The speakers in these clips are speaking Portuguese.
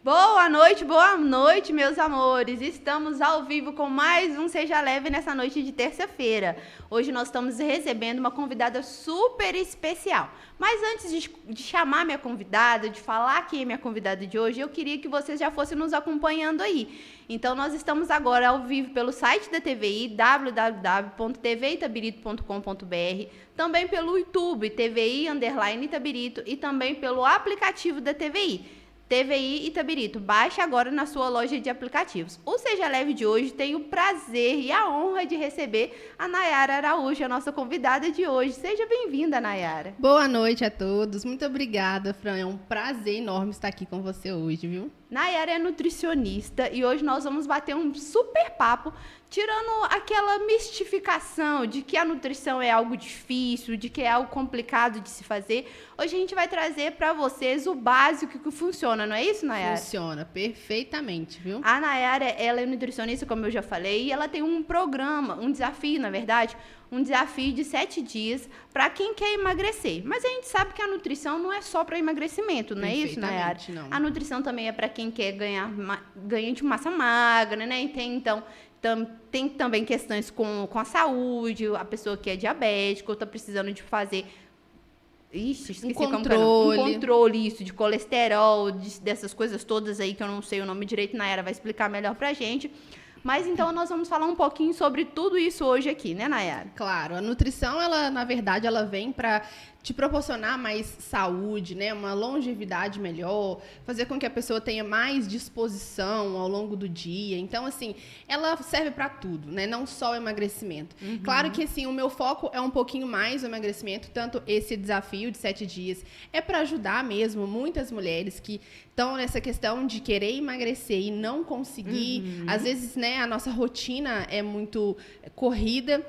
Boa noite, meus amores. Estamos ao vivo com mais um Seja Leve nessa noite de terça-feira. Hoje nós estamos recebendo uma convidada super especial. Mas antes de chamar minha convidada, de falar quem é minha convidada de hoje, eu queria que vocês já fossem nos acompanhando aí. Então nós estamos agora ao vivo pelo site da TVI, www.tvitabirito.com.br, também pelo YouTube, TVI_Itabirito, e também pelo aplicativo da TVI. TVI Itabirito, baixe agora na sua loja de aplicativos. O Seja Leve de hoje tem o prazer e a honra de receber a Nayara Araújo, a nossa convidada de hoje. Seja bem-vinda, Nayara. Boa noite a todos. Muito obrigada, Fran. É um prazer enorme estar aqui com você hoje, viu? Nayara é nutricionista e hoje nós vamos bater um super papo, tirando aquela mistificação de que a nutrição é algo difícil, de que é algo complicado de se fazer. Hoje a gente vai trazer para vocês o básico que funciona, não é isso, Nayara? Funciona perfeitamente, viu? A Nayara, ela é nutricionista, como eu já falei, e ela tem um programa, um desafio, na verdade, um desafio de 7 dias para quem quer emagrecer. Mas a gente sabe que a nutrição não é só para emagrecimento, não é isso, Nayara? Não. A nutrição também é para quem quer ganho de massa magra, né? Tem também questões com a saúde, a pessoa que é diabética ou está precisando de fazer um controle isso, de colesterol, dessas coisas todas aí que eu não sei o nome direito, Nayara vai explicar melhor pra gente. Mas então nós vamos falar um pouquinho sobre tudo isso hoje aqui, né, Nayara? Claro, a nutrição, ela, na verdade, ela vem para te proporcionar mais saúde, né? Uma longevidade melhor, fazer com que a pessoa tenha mais disposição ao longo do dia. Então, assim, ela serve para tudo, né? Não só o emagrecimento. Uhum. Claro que, assim, o meu foco é um pouquinho mais o emagrecimento, tanto esse desafio de 7 dias é para ajudar mesmo muitas mulheres que estão nessa questão de querer emagrecer e não conseguir. Às vezes, né, a nossa rotina é muito corrida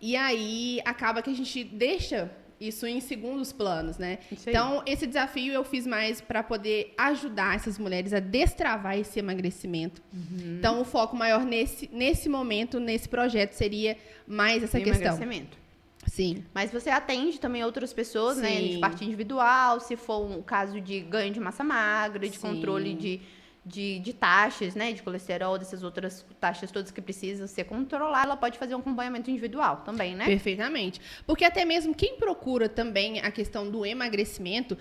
e aí acaba que a gente deixa isso em segundos planos, né? Então, esse desafio eu fiz mais para poder ajudar essas mulheres a destravar esse emagrecimento. Uhum. Então, o foco maior nesse momento, nesse projeto, seria mais essa questão. Emagrecimento. Sim. Mas você atende também outras pessoas, Sim. né? De parte individual, se for um caso de ganho de massa magra, de controle de taxas, né? De colesterol, dessas outras taxas todas que precisam ser controladas, ela pode fazer um acompanhamento individual também, né? Perfeitamente. Porque até mesmo quem procura também a questão do emagrecimento,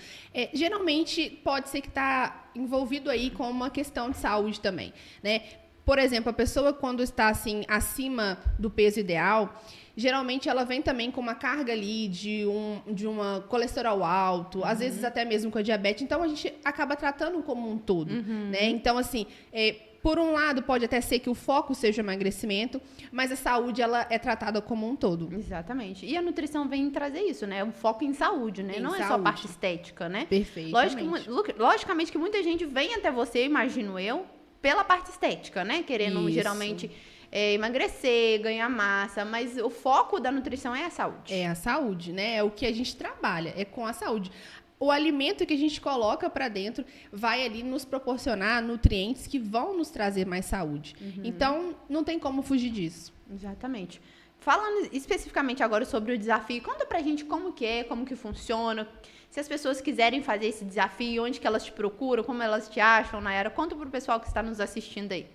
geralmente pode ser que está envolvido aí com uma questão de saúde também, né? Por exemplo, a pessoa quando está assim acima do peso ideal, geralmente ela vem também com uma carga ali de uma colesterol alto, às vezes até mesmo com a diabetes. Então, a gente acaba tratando como um todo, né? Então, assim, por um lado, pode até ser que o foco seja o emagrecimento, mas a saúde, ela é tratada como um todo. Exatamente. E a nutrição vem trazer isso, né? Um foco em saúde, né? Não é só parte estética, né? Perfeitamente. Logicamente que muita gente vem até você, imagino eu, pela parte estética, né? Querendo, geralmente, emagrecer, ganhar massa, mas o foco da nutrição é a saúde. É a saúde, né? É o que a gente trabalha, é com a saúde. O alimento que a gente coloca para dentro vai ali nos proporcionar nutrientes que vão nos trazer mais saúde. Então, não tem como fugir disso. Exatamente. Falando especificamente agora sobre o desafio, conta pra gente como que é, como que funciona. Se as pessoas quiserem fazer esse desafio, onde que elas te procuram, como elas te acham, Nayara, conta pro pessoal que está nos assistindo aí.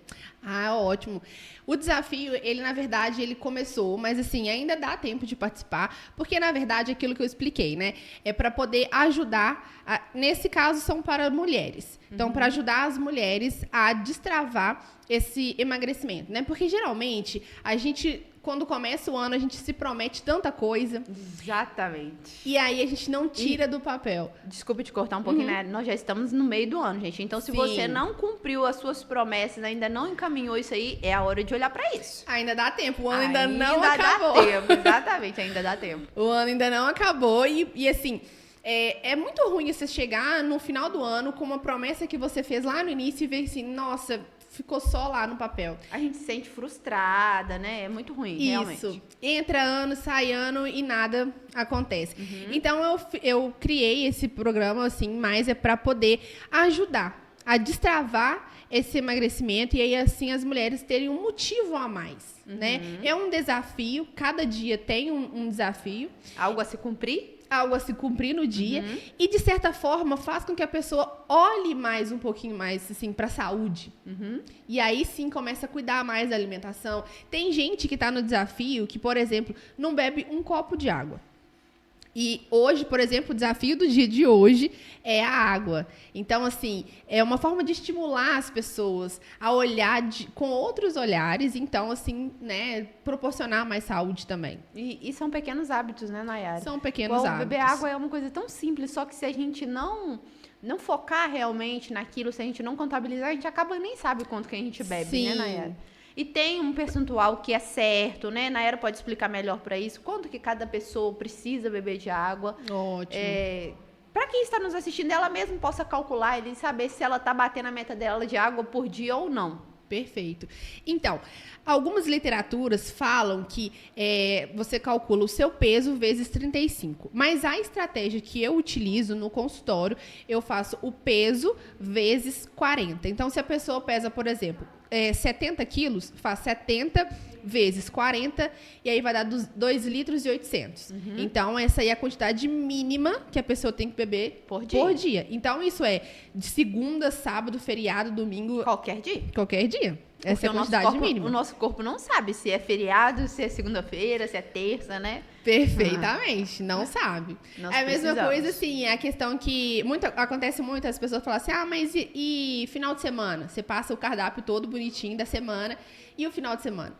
Ah, ótimo. O desafio, ele na verdade, ele começou, mas assim, ainda dá tempo de participar, porque na verdade, aquilo que eu expliquei, né, é para poder ajudar, nesse caso são para mulheres. Então, para ajudar as mulheres a destravar esse emagrecimento, né? Porque geralmente, a gente, quando começa o ano, a gente se promete tanta coisa. Exatamente. E aí a gente não tira do papel. Desculpa te cortar um pouquinho, né? Nós já estamos no meio do ano, gente. Então, se você não cumpriu as suas promessas, ainda não encaminhou isso aí, é a hora de olhar pra isso. Ainda dá tempo. O ano ainda não acabou. Ainda dá tempo, exatamente. Ainda dá tempo. O ano ainda não acabou e assim... É muito ruim você chegar no final do ano com uma promessa que você fez lá no início e ver assim, nossa, ficou só lá no papel. A gente se sente frustrada, né? É muito ruim, realmente. Isso. Entra ano, sai ano e nada acontece. Então, eu criei esse programa, assim, mais para poder ajudar a destravar esse emagrecimento e aí, assim, as mulheres terem um motivo a mais, né? É um desafio, cada dia tem um desafio. Algo a se cumprir? algo a se cumprir no dia e, de certa forma, faz com que a pessoa olhe mais um pouquinho mais, assim, pra saúde. E aí, sim, começa a cuidar mais da alimentação. Tem gente que tá no desafio que, por exemplo, não bebe um copo de água. E hoje, por exemplo, o desafio do dia de hoje é a água. Então, assim, é uma forma de estimular as pessoas a olhar com outros olhares. Então, assim, né, proporcionar mais saúde também. E são pequenos hábitos, né, Nayara? São pequenos hábitos. Beber água é uma coisa tão simples, só que se a gente não focar realmente naquilo, se a gente não contabilizar, a gente acaba nem sabe quanto que a gente bebe, Sim. né, Nayara? E tem um percentual que é certo, né? Nayara pode explicar melhor para isso. Quanto que cada pessoa precisa beber de água. Ótimo. Para quem está nos assistindo, ela mesma possa calcular e saber se ela está batendo a meta dela de água por dia ou não. Perfeito. Então, algumas literaturas falam que você calcula o seu peso vezes 35. Mas a estratégia que eu utilizo no consultório, eu faço o peso vezes 40. Então, se a pessoa pesa, por exemplo, 70 quilos, faz 70 vezes 40, e aí vai dar 2 litros e 800. Então, essa aí é a quantidade mínima que a pessoa tem que beber por dia. Então, isso é de segunda, sábado, feriado, domingo... Qualquer dia. Qualquer dia. Essa é a quantidade mínima. O nosso corpo não sabe se é feriado, se é segunda-feira, se é terça, né? Perfeitamente, não sabe. Nós É a mesma precisamos. coisa, assim, é a questão que acontece muito, as pessoas falam assim, mas e final de semana? Você passa o cardápio todo bonitinho da semana, e o final de semana?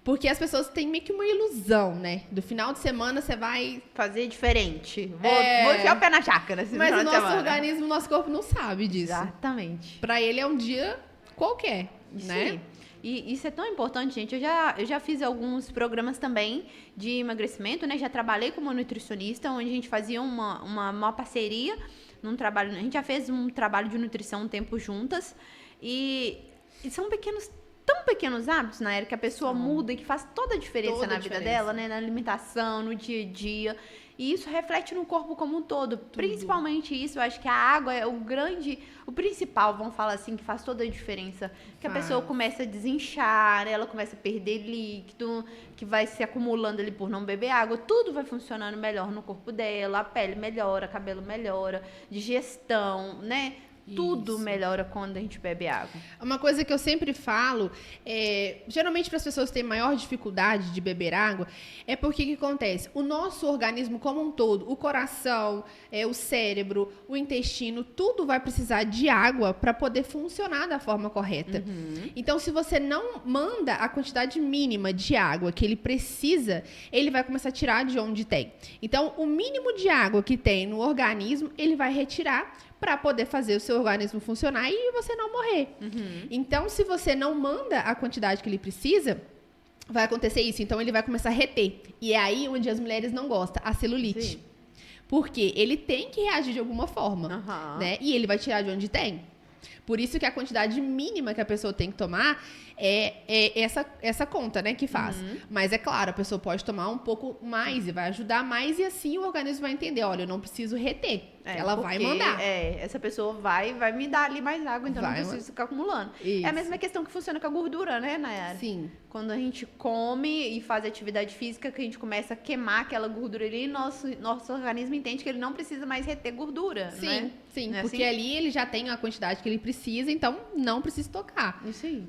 Porque as pessoas têm meio que uma ilusão, né? Do final de semana você vai... Fazer diferente. Vou enfiar o pé na chácara esse Mas final o de nosso semana. organismo, o nosso corpo não sabe disso. Exatamente. Pra ele é um dia qualquer, né? Sim. E isso é tão importante, gente. Eu já fiz alguns programas também de emagrecimento, né? Já trabalhei como nutricionista, onde a gente fazia uma parceria num trabalho. A gente já fez um trabalho de nutrição um tempo juntas. E são tão pequenos hábitos, na era que a pessoa muda e que faz toda a diferença na vida dela, né? Na alimentação, no dia a dia. E isso reflete no corpo como um todo. Principalmente isso, eu acho que a água é o principal, vamos falar assim, que faz toda a diferença. Que a pessoa começa a desinchar, ela começa a perder líquido, que vai se acumulando ali por não beber água. Tudo vai funcionando melhor no corpo dela, a pele melhora, cabelo melhora, digestão, né? Tudo melhora quando a gente bebe água. Uma coisa que eu sempre falo, geralmente para as pessoas que têm maior dificuldade de beber água, é porque o que acontece? O nosso organismo como um todo, o coração, o cérebro, o intestino, tudo vai precisar de água para poder funcionar da forma correta. Então, se você não manda a quantidade mínima de água que ele precisa, ele vai começar a tirar de onde tem. Então, o mínimo de água que tem no organismo, ele vai retirar para poder fazer o seu organismo funcionar e você não morrer. Então, se você não manda a quantidade que ele precisa, vai acontecer isso. Então, ele vai começar a reter. E é aí onde as mulheres não gostam, a celulite. Sim. Porque ele tem que reagir de alguma forma, né? E ele vai tirar de onde tem. Por isso que a quantidade mínima que a pessoa tem que tomar é essa conta, né, que faz. Mas é claro, a pessoa pode tomar um pouco mais e vai ajudar mais, e assim o organismo vai entender, olha, eu não preciso reter. Ela vai mandar. Essa pessoa vai me dar ali mais água, então Vai, não preciso ficar acumulando. Isso. É a mesma questão que funciona com a gordura, né, Nayara? Sim. Quando a gente come e faz atividade física, que a gente começa a queimar aquela gordura ali, nosso organismo entende que ele não precisa mais reter gordura, Sim, né? sim, Não é porque assim? ali ele já tem a quantidade que ele precisa, então não precisa tocar. Isso aí.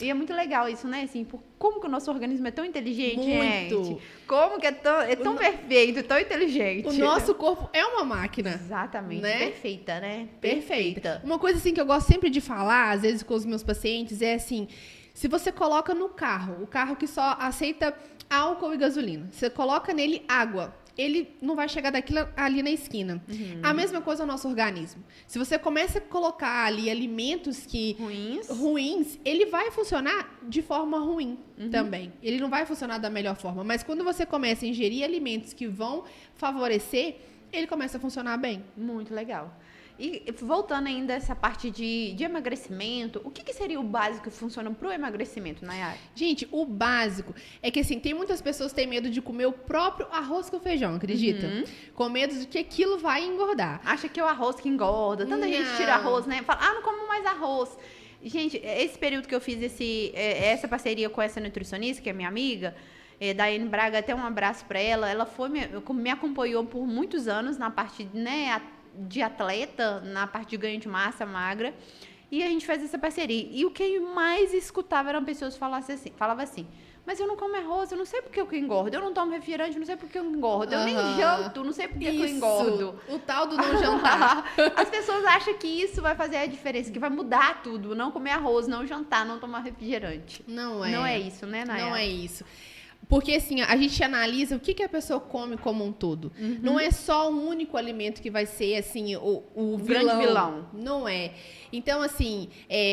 E é muito legal isso, né? Assim, como que o nosso organismo é tão inteligente, Muito. gente? Como que é tão perfeito, tão inteligente. O nosso corpo é uma máquina. Exatamente. Né? Perfeita, né? Perfeita. Uma coisa assim que eu gosto sempre de falar, às vezes com os meus pacientes, é assim, se você coloca no carro, o carro que só aceita álcool e gasolina, você coloca nele água, ele não vai chegar daquilo ali na esquina. A mesma coisa é o nosso organismo. Se você começa a colocar ali alimentos que ruins, ele vai funcionar de forma ruim também. Ele não vai funcionar da melhor forma. Mas quando você começa a ingerir alimentos que vão favorecer, ele começa a funcionar bem. Muito legal. E voltando ainda a essa parte de emagrecimento, o que seria o básico que funciona pro emagrecimento, Nayara? Gente, o básico é que, assim, tem muitas pessoas que têm medo de comer o próprio arroz com feijão, acredita? Com medo de que aquilo vai engordar. Acha que é o arroz que engorda. Tanta gente tira arroz, né? Fala, não como mais arroz. Gente, esse período que eu fiz essa parceria com essa nutricionista, que é minha amiga, Daiane Braga, até um abraço para ela. Ela me acompanhou por muitos anos na parte, né, de atleta, na parte de ganho de massa magra. E a gente fez essa parceria. E o que eu mais escutava eram pessoas falavam assim, mas eu não como arroz, eu não sei porque eu engordo. Eu não tomo refrigerante, eu não sei porque eu engordo. Eu nem janto, não sei porque eu engordo. O tal do não jantar. As pessoas acham que isso vai fazer a diferença, que vai mudar tudo. Não comer arroz, não jantar, não tomar refrigerante. Não é. Não é isso, né, Nayara? Não é isso. Porque, assim, a gente analisa o que a pessoa come como um todo. Não é só um único alimento que vai ser, assim, o grande vilão. Não é. Então, assim,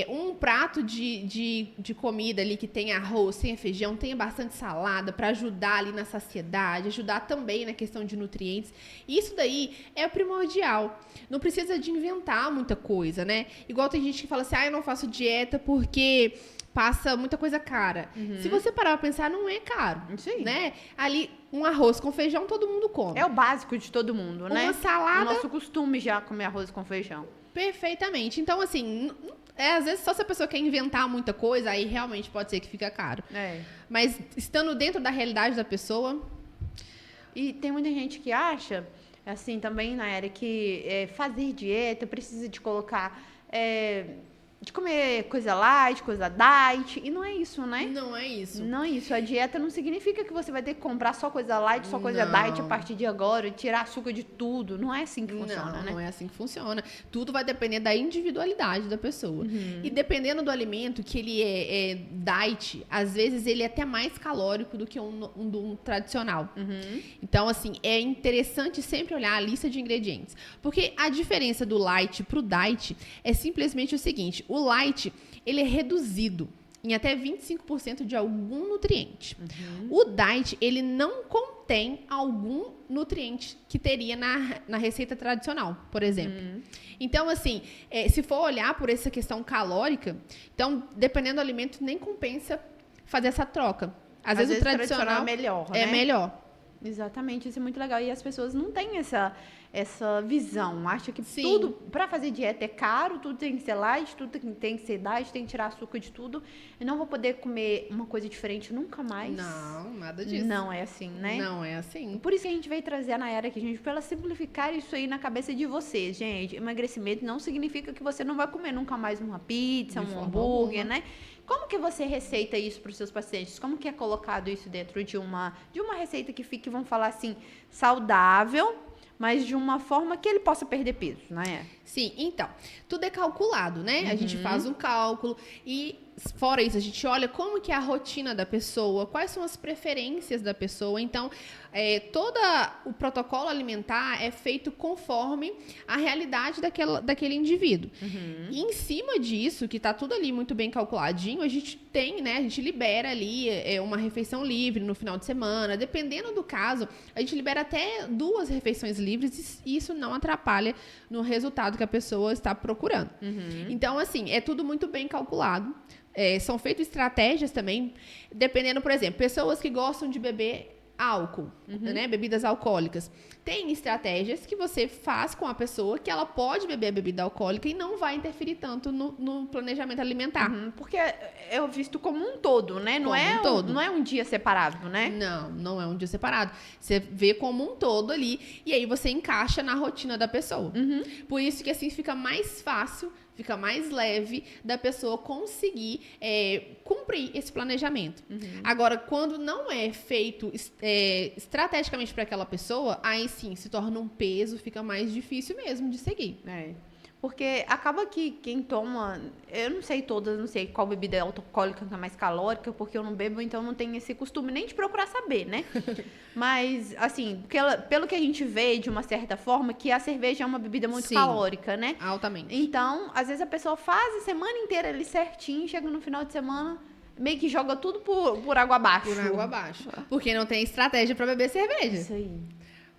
um prato de comida ali que tem arroz, tem feijão, tem bastante salada para ajudar ali na saciedade, ajudar também na questão de nutrientes. Isso daí é primordial. Não precisa de inventar muita coisa, né? Igual tem gente que fala assim, eu não faço dieta porque passa muita coisa cara. Se você parar pra pensar, não é caro. Sim. Né? Ali, um arroz com feijão, todo mundo come. É o básico de todo mundo, né? Uma salada. O nosso costume já comer arroz com feijão. Perfeitamente. Então, assim, às vezes só se a pessoa quer inventar muita coisa, aí realmente pode ser que fica caro. Mas estando dentro da realidade da pessoa... E tem muita gente que acha, assim, também, Nayara, que fazer dieta precisa de colocar... de comer coisa light, coisa diet, e não é isso, né? Não é isso. Não é isso. A dieta não significa que você vai ter que comprar só coisa light, só coisa diet a partir de agora, tirar açúcar de tudo. Não é assim que funciona, né? Não é assim que funciona. Tudo vai depender da individualidade da pessoa. E dependendo do alimento, que ele é diet, às vezes ele é até mais calórico do que um tradicional. Então, assim, é interessante sempre olhar a lista de ingredientes. Porque a diferença do light pro diet é simplesmente o seguinte: o light, ele é reduzido em até 25% de algum nutriente. O diet, ele não contém algum nutriente que teria na receita tradicional, por exemplo. Então, assim, se for olhar por essa questão calórica, então, dependendo do alimento, nem compensa fazer essa troca. Às vezes o tradicional é melhor, né? É melhor. Exatamente, isso é muito legal. E as pessoas não têm essa visão. Acham que Sim. tudo, para fazer dieta, é caro, tudo tem que ser light, tudo tem que ser diet, tem que tirar açúcar de tudo. Eu não vou poder comer uma coisa diferente nunca mais. Não, nada disso. Não é assim, né? Não é assim. Por isso que a gente veio trazer a Nayara aqui, gente, para ela simplificar isso aí na cabeça de vocês, gente. Emagrecimento não significa que você não vai comer nunca mais uma pizza, um hambúrguer, né? Como que você receita isso para os seus pacientes? Como que é colocado isso dentro de uma receita que fique, vamos falar assim, saudável, mas de uma forma que ele possa perder peso, né? Sim, então, tudo é calculado, né? A gente faz um cálculo e, fora isso, a gente olha como que é a rotina da pessoa, quais são as preferências da pessoa. Então, todo o protocolo alimentar é feito conforme a realidade daquele indivíduo. E em cima disso, que tá tudo ali muito bem calculadinho, a gente tem, né? A gente libera ali uma refeição livre no final de semana. Dependendo do caso, a gente libera até 2 refeições livres e isso não atrapalha no resultado que a pessoa está procurando. Então, assim, é tudo muito bem calculado. São feitas estratégias também, dependendo, por exemplo, pessoas que gostam de beber álcool, né, bebidas alcoólicas. Tem estratégias que você faz com a pessoa que ela pode beber a bebida alcoólica e não vai interferir tanto no planejamento alimentar. Porque é visto como um todo, né? Não é todo. Não é um dia separado, né? Não é um dia separado. Você vê como um todo ali e aí você encaixa na rotina da pessoa. Por isso que assim fica mais fácil, fica mais leve da pessoa conseguir cumprir esse planejamento. Agora, quando não é feito estrategicamente para aquela pessoa, aí sim se torna um peso, fica mais difícil mesmo de seguir. Porque acaba que quem toma, eu não sei todas, não sei qual bebida é alcoólica que é mais calórica, porque eu não bebo, então não tenho esse costume nem de procurar saber, né? Mas, assim, pelo que a gente vê, de uma certa forma, que a cerveja é uma bebida muito calórica, né? Altamente. Então, às vezes a pessoa faz a semana inteira ali certinho, chega no final de semana, meio que joga tudo por água abaixo. Por água abaixo. Porque não tem estratégia para beber cerveja. Isso aí.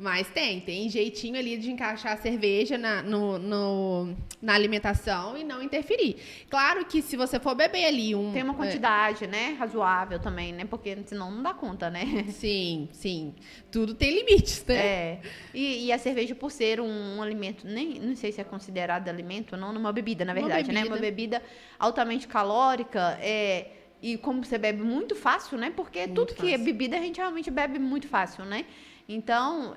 Mas tem jeitinho ali de encaixar a cerveja na alimentação e não interferir. Claro que se você for beber ali tem uma quantidade, né, razoável também, né, porque senão não dá conta, né? Sim. Tudo tem limites, né? E a cerveja, por ser um alimento, não sei se é considerado alimento ou não, numa bebida, na verdade, né? Uma bebida altamente calórica, e como você bebe muito fácil, né? Porque Muito tudo que é fácil. bebida a gente realmente bebe muito fácil, né? Então,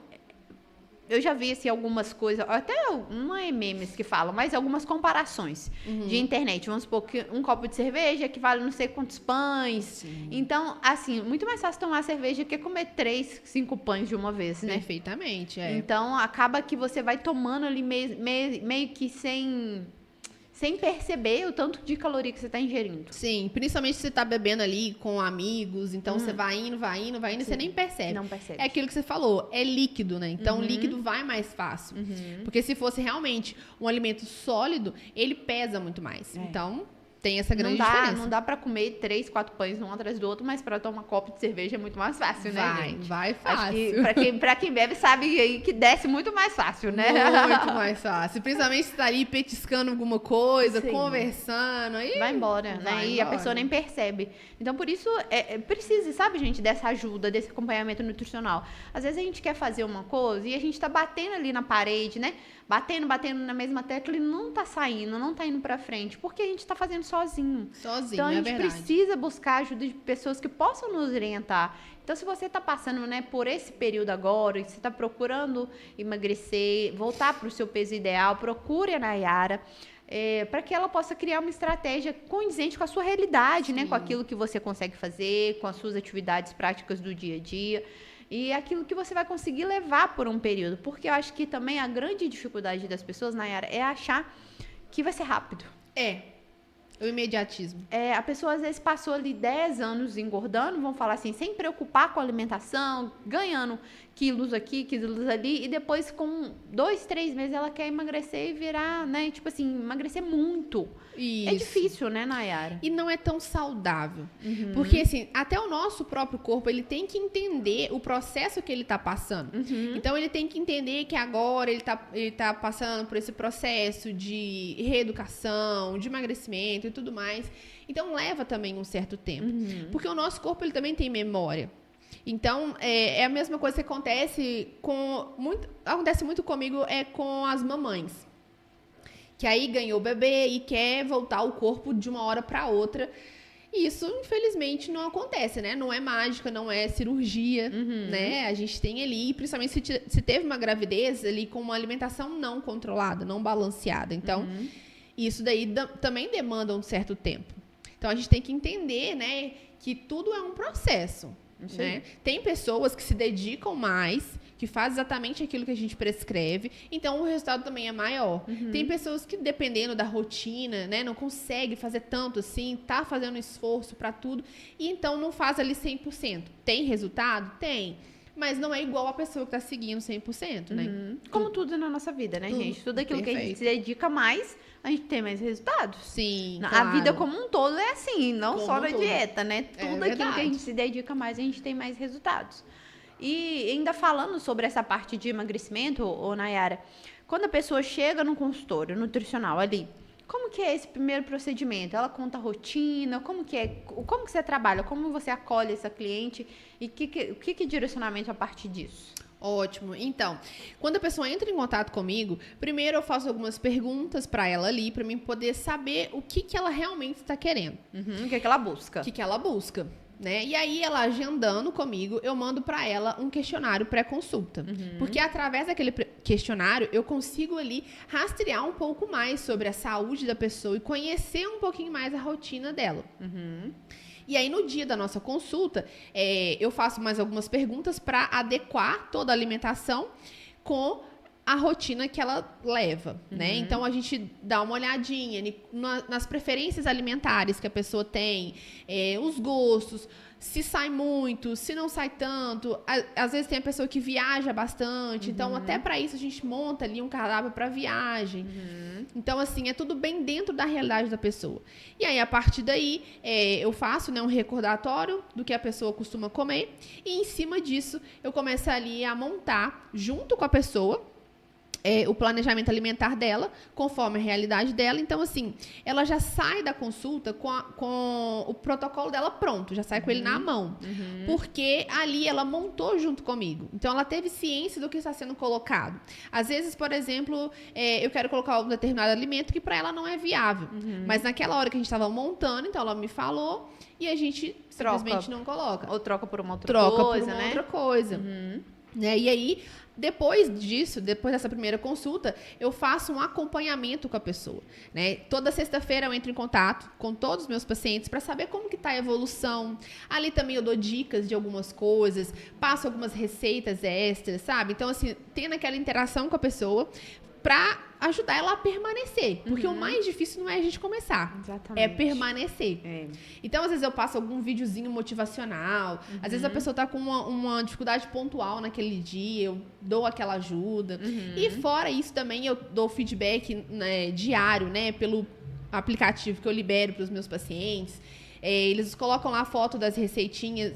eu já vi assim, algumas coisas, até não é memes que falam, mas algumas comparações de internet. Vamos supor que um copo de cerveja equivale não sei quantos pães. Sim. Então, assim, muito mais fácil tomar cerveja que comer 3, 5 pães de uma vez, né? Perfeitamente, é. Então, acaba que você vai tomando ali meio que sem perceber o tanto de caloria que você está ingerindo. Sim, principalmente se você tá bebendo ali com amigos, então você vai indo, e você nem percebe. Não percebe. É aquilo que você falou, é líquido, né? Então o líquido vai mais fácil. Porque se fosse realmente um alimento sólido, ele pesa muito mais. Então tem essa grande diferença. Não dá pra comer 3, 4 pães um atrás do outro, mas pra tomar copo de cerveja é muito mais fácil, né, gente? Vai Acho fácil. que pra quem bebe sabe aí que desce muito mais fácil, né? Muito mais fácil. Principalmente se tá ali petiscando alguma coisa, Sim. conversando. Aí Vai embora, né? vai E a embora. pessoa nem percebe. Então, por isso, precisa, sabe, gente, dessa ajuda, desse acompanhamento nutricional. Às vezes a gente quer fazer uma coisa e a gente tá batendo ali na parede, né? Batendo na mesma tecla e não tá saindo, não tá indo pra frente, porque a gente tá fazendo sozinho. Sozinho, Então, a é gente verdade. precisa buscar a ajuda de pessoas que possam nos orientar. Então, se você está passando, né, por esse período agora, e você está procurando emagrecer, voltar para o seu peso ideal, procure a Nayara, para que ela possa criar uma estratégia condizente com a sua realidade, né, com aquilo que você consegue fazer, com as suas atividades práticas do dia a dia. E aquilo que você vai conseguir levar por um período. Porque eu acho que também a grande dificuldade das pessoas, Nayara, é achar que vai ser rápido. O imediatismo. A pessoa às vezes passou ali 10 anos engordando, vamos falar assim, sem preocupar com a alimentação, ganhando quilos aqui, quilos ali, e depois com 2, 3 meses ela quer emagrecer e virar, né, tipo assim, emagrecer muito. Isso. É difícil, né, Nayara? E não é tão saudável. Porque, assim, até o nosso próprio corpo, ele tem que entender o processo que ele tá passando. Então, ele tem que entender que agora ele tá passando por esse processo de reeducação, de emagrecimento e tudo mais. Então, leva também um certo tempo. Porque o nosso corpo, ele também tem memória. Então, é a mesma coisa que acontece muito comigo com as mamães. Que aí ganhou o bebê e quer voltar ao corpo de uma hora para outra. E isso, infelizmente, não acontece, né? Não é mágica, não é cirurgia, né? A gente tem ali, principalmente se teve uma gravidez ali com uma alimentação não controlada, não balanceada. Então, isso daí também demanda um certo tempo. Então, a gente tem que entender, né, que tudo é um processo. Né? Tem pessoas que se dedicam mais, que fazem exatamente aquilo que a gente prescreve, então o resultado também é maior. Tem pessoas que, dependendo da rotina, né, não consegue fazer tanto assim, tá fazendo esforço para tudo, e então não faz ali 100%. Tem resultado? Tem. Mas não é igual a pessoa que tá seguindo 100%, né? Como tudo na nossa vida, né, gente? Tudo aquilo que a gente Perfeito. se dedica mais, a gente tem mais resultados. Sim, A claro. vida como um todo é assim, não Como só um na todo. dieta, né? Tudo aquilo verdade. que a gente se dedica mais, a gente tem mais resultados. E ainda falando sobre essa parte de emagrecimento, ô Nayara, quando a pessoa chega no consultório nutricional ali, como que é esse primeiro procedimento? Ela conta a rotina, como que você trabalha, como você acolhe essa cliente e o que direcionamento a partir disso? Ótimo. Então, quando a pessoa entra em contato comigo, primeiro eu faço algumas perguntas para ela ali, para mim poder saber o que ela realmente está querendo. O que ela busca? O que ela busca, né? E aí, ela agendando comigo, eu mando para ela um questionário pré-consulta. Porque através daquele questionário, eu consigo ali rastrear um pouco mais sobre a saúde da pessoa e conhecer um pouquinho mais a rotina dela. E aí, no dia da nossa consulta, eu faço mais algumas perguntas para adequar toda a alimentação com a rotina que ela leva, né? Então, a gente dá uma olhadinha nas preferências alimentares que a pessoa tem, os gostos, se sai muito, se não sai tanto. Às vezes tem a pessoa que viaja bastante, então até para isso a gente monta ali um cardápio para viagem. Então, assim, é tudo bem dentro da realidade da pessoa. E aí, a partir daí, eu faço, né, um recordatório do que a pessoa costuma comer e em cima disso eu começo ali a montar junto com a pessoa o planejamento alimentar dela, conforme a realidade dela. Então, assim, ela já sai da consulta com o protocolo dela pronto, já sai com ele na mão. Porque ali ela montou junto comigo. Então, ela teve ciência do que está sendo colocado. Às vezes, por exemplo, eu quero colocar um determinado alimento que para ela não é viável. Mas naquela hora que a gente estava montando, então ela me falou e a gente simplesmente não coloca. Ou troca por uma outra Troca coisa, por uma né? outra coisa. Né? E aí, depois dessa primeira consulta, eu faço um acompanhamento com a pessoa, né? Toda sexta-feira eu entro em contato com todos os meus pacientes para saber como que está a evolução. Ali também eu dou dicas de algumas coisas, passo algumas receitas extras, sabe? Então, assim, tendo aquela interação com a pessoa para ajudar ela a permanecer. Porque o mais difícil não é a gente começar. Exatamente. É permanecer. Então, às vezes, eu passo algum videozinho motivacional. Às vezes, a pessoa tá com uma dificuldade pontual naquele dia. Eu dou aquela ajuda. E fora isso, também, eu dou feedback, né, diário, né? Pelo aplicativo que eu libero para os meus pacientes. Eles colocam lá a foto das receitinhas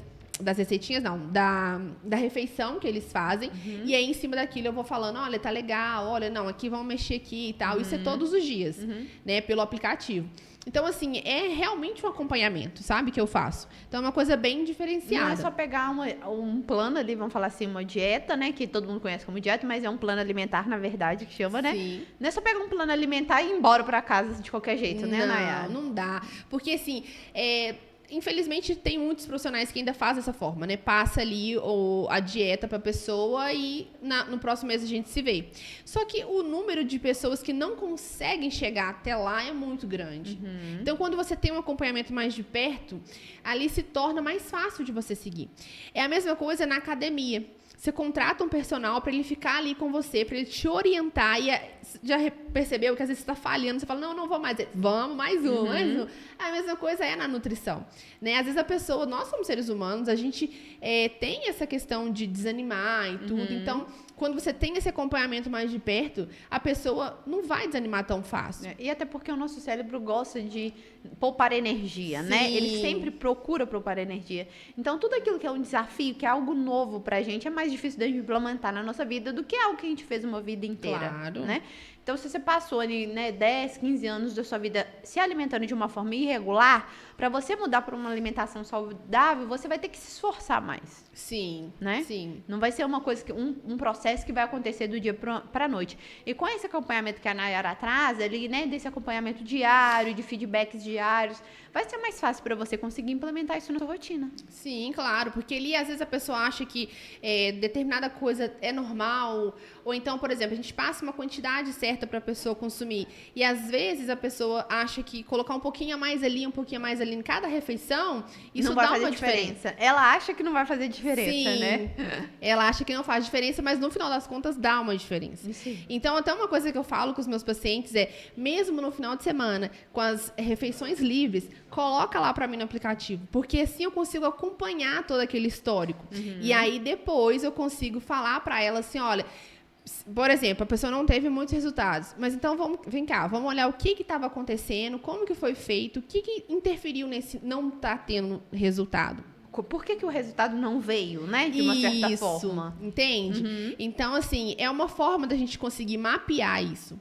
não, da refeição que eles fazem, e aí em cima daquilo eu vou falando, olha, tá legal, olha, não, aqui vamos mexer aqui e tal, isso é todos os dias, né, pelo aplicativo. Então, assim, é realmente um acompanhamento, sabe, que eu faço. Então, é uma coisa bem diferenciada. Não é só pegar um plano ali, vamos falar assim, uma dieta, né, que todo mundo conhece como dieta, mas é um plano alimentar, na verdade, que chama, né? Sim. Não é só pegar um plano alimentar e ir embora pra casa de qualquer jeito, né, Nayara? Não dá. Porque, assim, infelizmente, tem muitos profissionais que ainda fazem dessa forma, né? Passa ali a dieta para a pessoa e no próximo mês a gente se vê. Só que o número de pessoas que não conseguem chegar até lá é muito grande. Então, quando você tem um acompanhamento mais de perto, ali se torna mais fácil de você seguir. É a mesma coisa na academia. Você contrata um personal para ele ficar ali com você, para ele te orientar. E já percebeu que às vezes você está falhando, você fala, não vou mais. Vamos, mais um. A mesma coisa é na nutrição, né? Às vezes a pessoa, nós somos seres humanos, a gente tem essa questão de desanimar e tudo. Então, quando você tem esse acompanhamento mais de perto, a pessoa não vai desanimar tão fácil. E até porque o nosso cérebro gosta de poupar energia, né? Ele sempre procura poupar energia. Então, tudo aquilo que é um desafio, que é algo novo pra gente, é mais difícil de implementar na nossa vida do que algo que a gente fez uma vida inteira, né? Então, se você passou ali, né, 10, 15 anos da sua vida se alimentando de uma forma irregular, para você mudar para uma alimentação saudável, você vai ter que se esforçar mais. Sim, né? Sim. Não vai ser uma coisa que um processo que vai acontecer do dia para a noite. E com esse acompanhamento que a Nayara traz ali, né, desse acompanhamento diário, de feedbacks diários, vai ser mais fácil para você conseguir implementar isso na sua rotina. Sim, claro, porque ali às vezes a pessoa acha que determinada coisa é normal, ou então, por exemplo, a gente passa uma quantidade certa para a pessoa consumir, e às vezes a pessoa acha que colocar um pouquinho a mais ali, um pouquinho a mais ali em cada refeição, isso não vai dá fazer uma diferença. Ela acha que não vai fazer diferença, Sim, né? Ela acha que não faz diferença, mas no final das contas dá uma diferença. Sim. Então, até uma coisa que eu falo com os meus pacientes mesmo no final de semana, com as refeições livres, coloca lá para mim no aplicativo, porque assim eu consigo acompanhar todo aquele histórico. E aí depois eu consigo falar para ela assim, olha, por exemplo, a pessoa não teve muitos resultados, mas então vem cá, vamos olhar o que estava acontecendo, como que foi feito, o que interferiu nesse não tá tendo resultado. Por que o resultado não veio, né? De uma certa forma. Entende? Então, assim, é uma forma da gente conseguir mapear isso.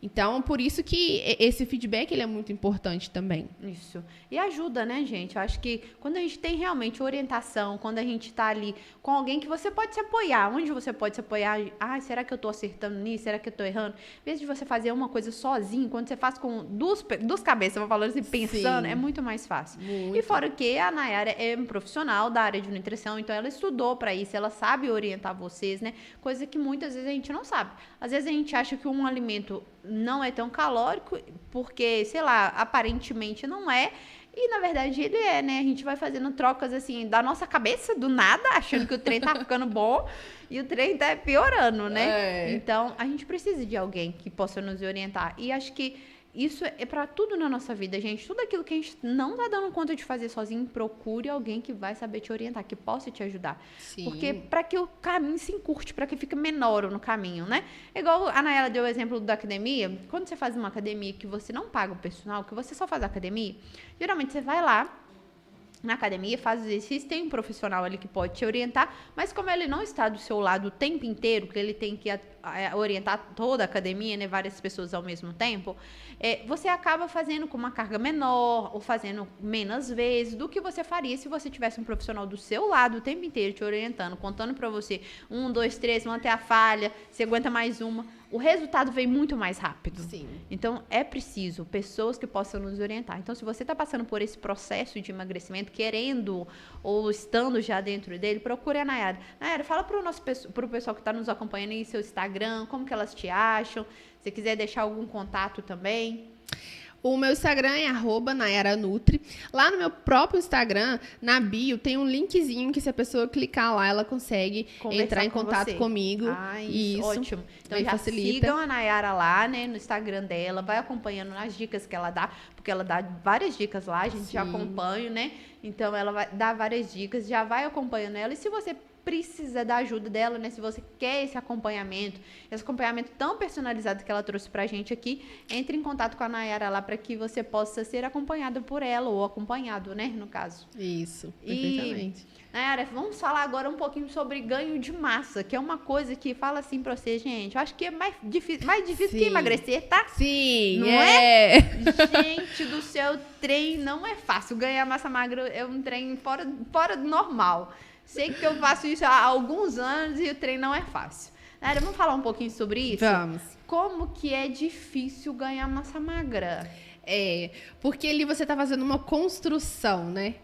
Então, por isso que esse feedback ele é muito importante também. Isso. E ajuda, né, gente? Eu acho que quando a gente tem realmente orientação, quando a gente tá ali com alguém que você pode se apoiar, onde você pode se apoiar, será que eu tô acertando nisso? Será que eu tô errando? Em vez de você fazer uma coisa sozinho, quando você faz com duas cabeças, vou falando assim, pensando, Sim. é muito mais fácil. Muito. E fora que a Nayara é um profissional da área de nutrição, então ela estudou para isso, ela sabe orientar vocês, né? Coisa que muitas vezes a gente não sabe. Às vezes a gente acha que um alimento não é tão calórico, porque, sei lá, aparentemente não é, e na verdade ele é, né? A gente vai fazendo trocas assim da nossa cabeça, do nada, achando que o trem tá ficando bom e o trem tá piorando, né? Então a gente precisa de alguém que possa nos orientar. E acho que isso é pra tudo na nossa vida, gente. Tudo aquilo que a gente não tá dando conta de fazer sozinho, procure alguém que vai saber te orientar, que possa te ajudar. Sim. Porque para que o caminho se encurte, para que fique menor no caminho, né? Igual a Nayara deu o exemplo da academia. Quando você faz uma academia que você não paga o personal, que você só faz a academia, geralmente você vai lá na academia, faz exercício, tem um profissional ali que pode te orientar, mas como ele não está do seu lado o tempo inteiro, que ele tem que orientar toda a academia, né, várias pessoas ao mesmo tempo, você acaba fazendo com uma carga menor ou fazendo menos vezes do que você faria se você tivesse um profissional do seu lado o tempo inteiro te orientando, contando pra você 1, 2, 3, manter a falha, você aguenta mais uma. O resultado vem muito mais rápido. Sim. Então, é preciso pessoas que possam nos orientar. Então, se você está passando por esse processo de emagrecimento, querendo ou estando já dentro dele, procure a Nayara. Nayara, fala para o pessoal que está nos acompanhando aí, seu Instagram, como que elas te acham. Se quiser deixar algum contato também. O meu Instagram é @NayaraNutri. Lá no meu próprio Instagram, na bio, tem um linkzinho que se a pessoa clicar lá, ela consegue entrar em contato comigo. Isso, ótimo. Então já facilita. Sigam a Nayara lá, né, no Instagram dela, vai acompanhando as dicas que ela dá, porque ela dá várias dicas lá, a gente já acompanha, né? Então ela vai dar várias dicas, já vai acompanhando ela. E se você precisa da ajuda dela, né? Se você quer esse acompanhamento tão personalizado que ela trouxe pra gente aqui, entre em contato com a Nayara lá para que você possa ser acompanhado por ela, ou acompanhado, né, no caso. Isso, perfeitamente. Nayara, vamos falar agora um pouquinho sobre ganho de massa, que é uma coisa que fala assim pra você, gente, eu acho que é mais difícil que emagrecer, tá? Sim, não é? Gente do céu, trem não é fácil. Ganhar massa magra é um trem fora do normal. Sei que eu faço isso há alguns anos e o treino não é fácil. Nayara, vamos falar um pouquinho sobre isso? Vamos. Como que é difícil ganhar massa magra? Porque ali você está fazendo uma construção, né?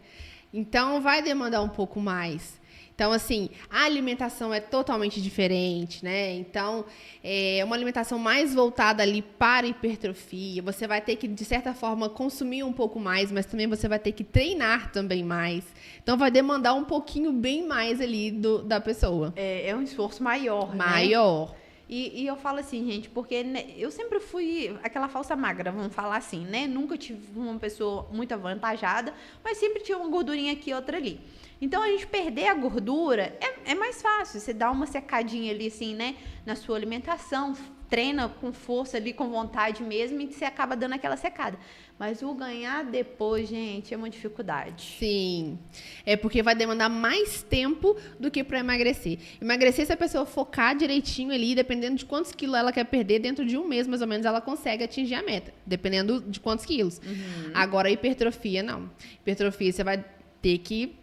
Então, vai demandar um pouco mais. Então, assim, a alimentação é totalmente diferente, né? Então, é uma alimentação mais voltada ali para a hipertrofia. Você vai ter que, de certa forma, consumir um pouco mais, mas também você vai ter que treinar também mais. Então, vai demandar um pouquinho bem mais ali da pessoa. É um esforço maior, Maior. Né? E eu falo assim, gente, porque né, eu sempre fui aquela falsa magra, vamos falar assim, né? Nunca tive uma pessoa muito avantajada, mas sempre tinha uma gordurinha aqui e outra ali. Então, a gente perder a gordura é mais fácil. Você dá uma secadinha ali, assim, né? Na sua alimentação, treina com força ali, com vontade mesmo, e você acaba dando aquela secada. Mas o ganhar depois, gente, é uma dificuldade. Sim. É porque vai demandar mais tempo do que para emagrecer. Emagrecer, se a pessoa focar direitinho ali, dependendo de quantos quilos ela quer perder, dentro de um mês, mais ou menos, ela consegue atingir a meta. Dependendo de quantos quilos. Uhum. Agora, a hipertrofia, não. Hipertrofia, você vai ter que...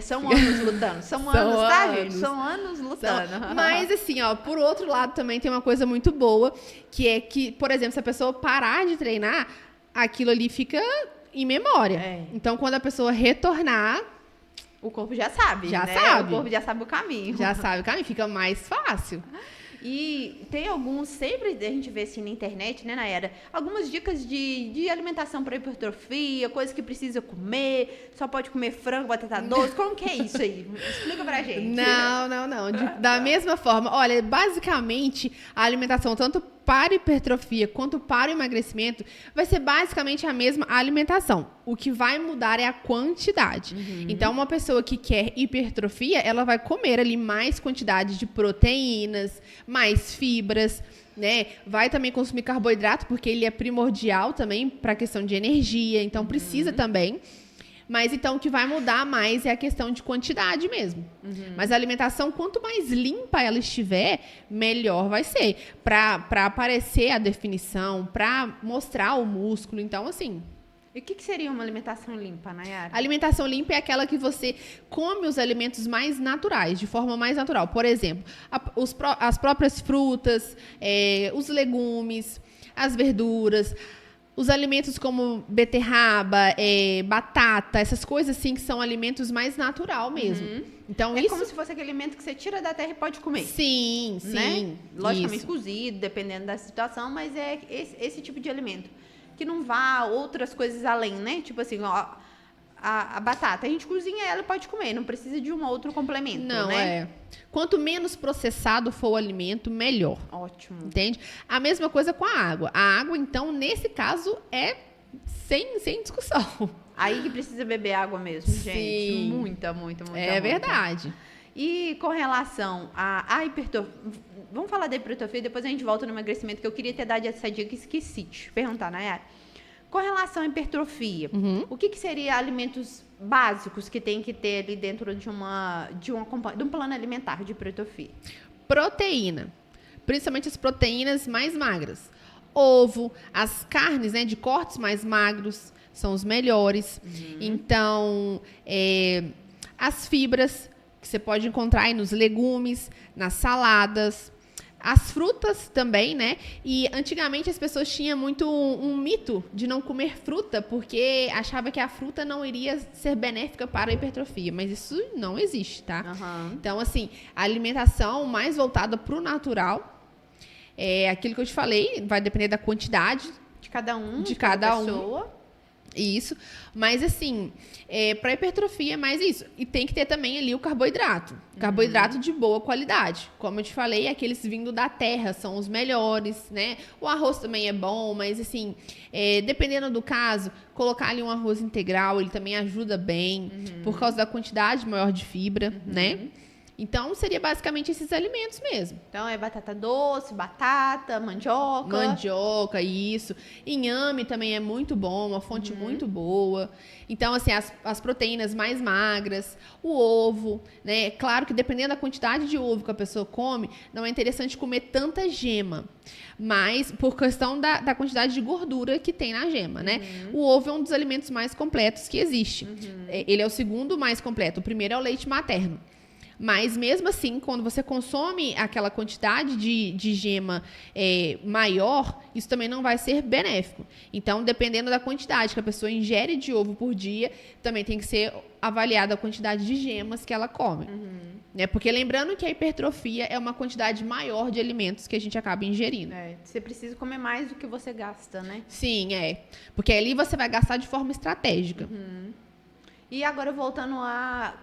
São anos lutando. São anos, tá, gente? São anos lutando. Mas, assim, ó, por outro lado, também tem uma coisa muito boa, que é que, por exemplo, se a pessoa parar de treinar, aquilo ali fica em memória. Então, quando a pessoa retornar... O corpo já sabe, já né? sabe. O corpo já sabe o caminho. Já sabe o caminho, fica mais fácil. E tem alguns, sempre a gente vê assim na internet, né, Nayara? Algumas dicas de alimentação para hipertrofia, coisas que precisa comer, só pode comer frango, batata doce. Como que é isso aí? Explica pra gente. Não. Da mesma forma, olha, basicamente a alimentação, tanto para hipertrofia quanto para o emagrecimento, vai ser basicamente a mesma alimentação. O que vai mudar é a quantidade. Uhum. Então, uma pessoa que quer hipertrofia, ela vai comer ali mais quantidade de proteínas, mais fibras, né? Vai também consumir carboidrato, porque ele é primordial também para a questão de energia, então precisa também. Mas então o que vai mudar mais é a questão de quantidade mesmo. Uhum. Mas a alimentação, quanto mais limpa ela estiver, melhor vai ser. Para aparecer a definição, para mostrar o músculo. Então, assim... E o que seria uma alimentação limpa, Nayara? A alimentação limpa é aquela que você come os alimentos mais naturais, de forma mais natural. Por exemplo, as próprias frutas, os legumes, as verduras... Os alimentos como beterraba, batata, essas coisas assim que são alimentos mais natural mesmo. Uhum. Então, isso... como se fosse aquele alimento que você tira da terra e pode comer. Sim, né? Sim. Logicamente cozido, dependendo da situação, mas é esse tipo de alimento. Que não vá outras coisas além, né? Tipo assim, ó, a batata, a gente cozinha ela e pode comer, não precisa de um outro complemento, não, né? Quanto menos processado for o alimento, melhor. Ótimo. Entende? A mesma coisa com a água. A água, então, nesse caso, é sem discussão. Aí que precisa beber água mesmo, gente. Sim. Muita. É verdade. E com relação à hipertrofia, vamos falar da hipertrofia, depois a gente volta no emagrecimento, que eu queria ter dado essa dica e esqueci de perguntar, Nayara. Com relação à hipertrofia, o que seria alimentos básicos que tem que ter ali dentro de um plano alimentar de hipertrofia? Proteína, principalmente as proteínas mais magras. Ovo, as carnes, né, de cortes mais magros são os melhores. Então, as fibras que você pode encontrar aí nos legumes, nas saladas, as frutas também, né? E antigamente as pessoas tinham muito um mito de não comer fruta, porque achava que a fruta não iria ser benéfica para a hipertrofia, mas isso não existe, tá? Então, assim, a alimentação mais voltada para o natural, é aquilo que eu te falei, vai depender da quantidade de cada um, de cada pessoa. Isso, mas assim, para hipertrofia é mais isso. E tem que ter também ali o carboidrato. Carboidrato de boa qualidade. Como eu te falei, aqueles vindo da terra são os melhores, né? O arroz também é bom, mas assim, dependendo do caso, colocar ali um arroz integral, ele também ajuda bem, por causa da quantidade maior de fibra, né? Então, seria basicamente esses alimentos mesmo. Então, é batata doce, batata, mandioca. Mandioca, isso. Inhame também é muito bom, uma fonte muito boa. Então, assim, as proteínas mais magras, o ovo, né? Claro que dependendo da quantidade de ovo que a pessoa come, não é interessante comer tanta gema. Mas, por questão da quantidade de gordura que tem na gema, né? O ovo é um dos alimentos mais completos que existe. Ele é o segundo mais completo. O primeiro é o leite materno. Mas mesmo assim, quando você consome aquela quantidade de gema maior, isso também não vai ser benéfico. Então, dependendo da quantidade que a pessoa ingere de ovo por dia, também tem que ser avaliada a quantidade de gemas que ela come. Né? Porque lembrando que a hipertrofia é uma quantidade maior de alimentos que a gente acaba ingerindo. Você precisa comer mais do que você gasta, né? Sim, porque ali você vai gastar de forma estratégica. E agora voltando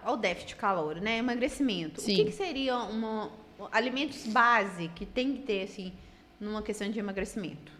ao déficit calórico, né? Emagrecimento. Sim. O que seria alimentos base que tem que ter, assim, numa questão de emagrecimento?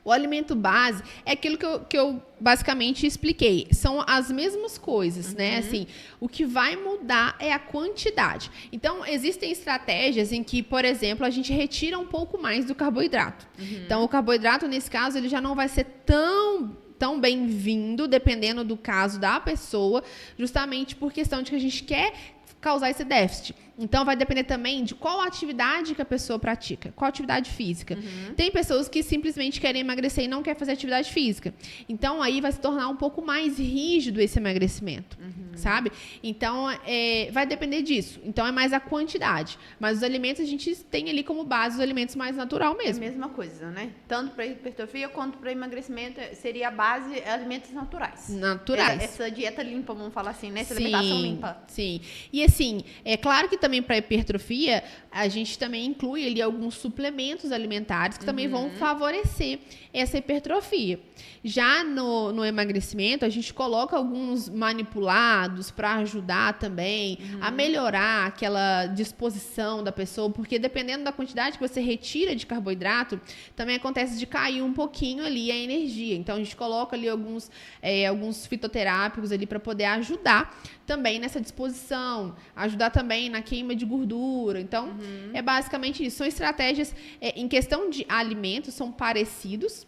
O alimento base é aquilo que eu basicamente expliquei. São as mesmas coisas, né? Assim, o que vai mudar é a quantidade. Então, existem estratégias em que, por exemplo, a gente retira um pouco mais do carboidrato. Então, o carboidrato, nesse caso, ele já não vai ser tão bem-vindo, dependendo do caso da pessoa, justamente por questão de que a gente quer causar esse déficit. Então, vai depender também de qual atividade que a pessoa pratica, qual atividade física. Tem pessoas que simplesmente querem emagrecer e não querem fazer atividade física. Então, aí vai se tornar um pouco mais rígido esse emagrecimento, sabe? Então, vai depender disso. Então, é mais a quantidade. Mas os alimentos, a gente tem ali como base os alimentos mais natural mesmo. É a mesma coisa, né? Tanto para hipertrofia quanto para emagrecimento, seria a base alimentos naturais. Naturais. Essa dieta limpa, vamos falar assim, né? Essa alimentação limpa. Sim. E assim, é claro que também para hipertrofia, a gente também inclui ali alguns suplementos alimentares que também vão favorecer essa hipertrofia. Já no emagrecimento, a gente coloca alguns manipulados para ajudar também a melhorar aquela disposição da pessoa, porque dependendo da quantidade que você retira de carboidrato, também acontece de cair um pouquinho ali a energia. Então, a gente coloca ali alguns fitoterápicos ali para poder ajudar também nessa disposição, ajudar também na queima de gordura. Então, é basicamente isso. São estratégias, em questão de alimentos, são parecidos,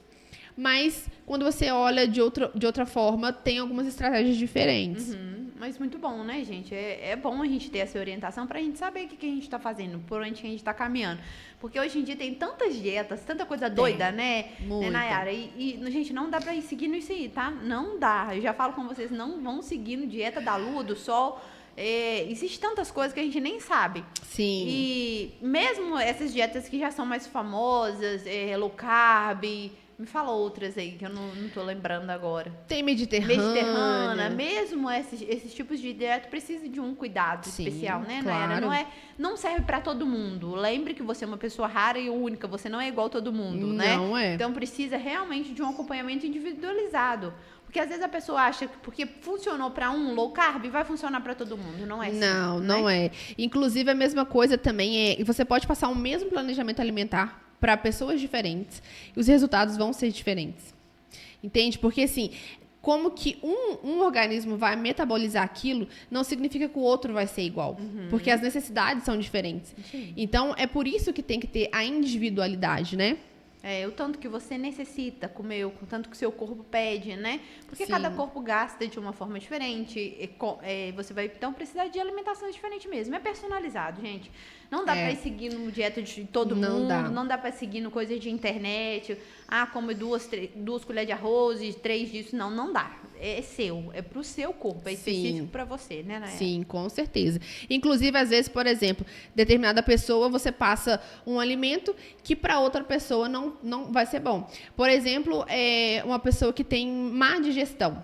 mas quando você olha de outra forma, tem algumas estratégias diferentes. Mas muito bom, né, gente? É bom a gente ter essa orientação pra gente saber o que a gente tá fazendo, por onde que a gente tá caminhando. Porque hoje em dia tem tantas dietas, tanta coisa doida, né, Nayara? E, gente, não dá pra ir seguindo isso aí, tá? Não dá. Eu já falo com vocês, não vão seguindo dieta da lua, do sol. Existem tantas coisas que a gente nem sabe. Sim. E mesmo essas dietas que já são mais famosas, low carb... Me fala outras aí, que eu não tô lembrando agora. Tem mediterrânea. Mesmo esses tipos de dieta precisam de um cuidado especial, né, claro. Nayara? Não serve pra todo mundo. Lembre que você é uma pessoa rara e única, você não é igual a todo mundo, né? Não é. Então precisa realmente de um acompanhamento individualizado. Porque às vezes a pessoa acha que porque funcionou para um low carb, vai funcionar para todo mundo. Não é assim. Não é. Inclusive, a mesma coisa também você pode passar o mesmo planejamento alimentar para pessoas diferentes e os resultados vão ser diferentes. Entende? Porque assim, como que um organismo vai metabolizar aquilo, não significa que o outro vai ser igual. Porque as necessidades são diferentes. Sim. Então, é por isso que tem que ter a individualidade, né? o tanto que você necessita comer, o tanto que o seu corpo pede, né? Porque Sim. cada corpo gasta de uma forma diferente. Você vai, então, precisar de alimentação diferente mesmo. É personalizado, gente. Não dá pra ir seguindo dieta de todo mundo. Não dá pra ir seguindo coisa de internet. Come duas colheres de arroz e 3 disso. Não dá. É seu. É pro seu corpo. É específico pra você, né, Nayara? Sim, com certeza. Inclusive, às vezes, por exemplo, determinada pessoa, você passa um alimento que para outra pessoa não vai ser bom. Por exemplo, uma pessoa que tem má digestão.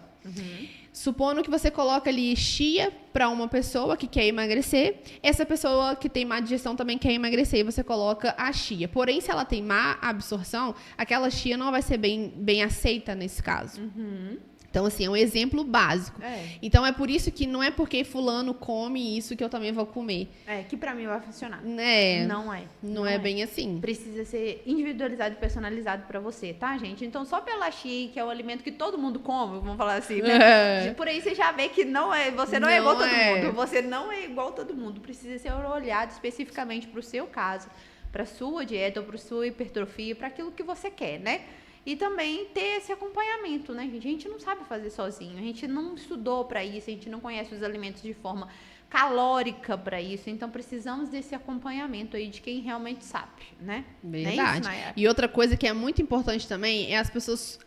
Supondo que você coloca ali chia para uma pessoa que quer emagrecer, essa pessoa que tem má digestão também quer emagrecer e você coloca a chia. Porém, se ela tem má absorção, aquela chia não vai ser bem aceita nesse caso. Então, assim, é um exemplo básico. Então, é por isso que não é porque fulano come isso que eu também vou comer. Que pra mim vai funcionar. Não é bem assim. Precisa ser individualizado e personalizado pra você, tá, gente? Então, só pela chia, que é o alimento que todo mundo come, vamos falar assim, né? Por aí você já vê que você não é igual todo mundo. Você não é igual todo mundo. Precisa ser olhado especificamente pro seu caso, pra sua dieta ou pra sua hipertrofia, pra aquilo que você quer, né? E também ter esse acompanhamento, né, gente? A gente não sabe fazer sozinho, a gente não estudou para isso, a gente não conhece os alimentos de forma calórica para isso, então precisamos desse acompanhamento aí de quem realmente sabe, né? Verdade. É isso, Nayara? E outra coisa que é muito importante também é as pessoas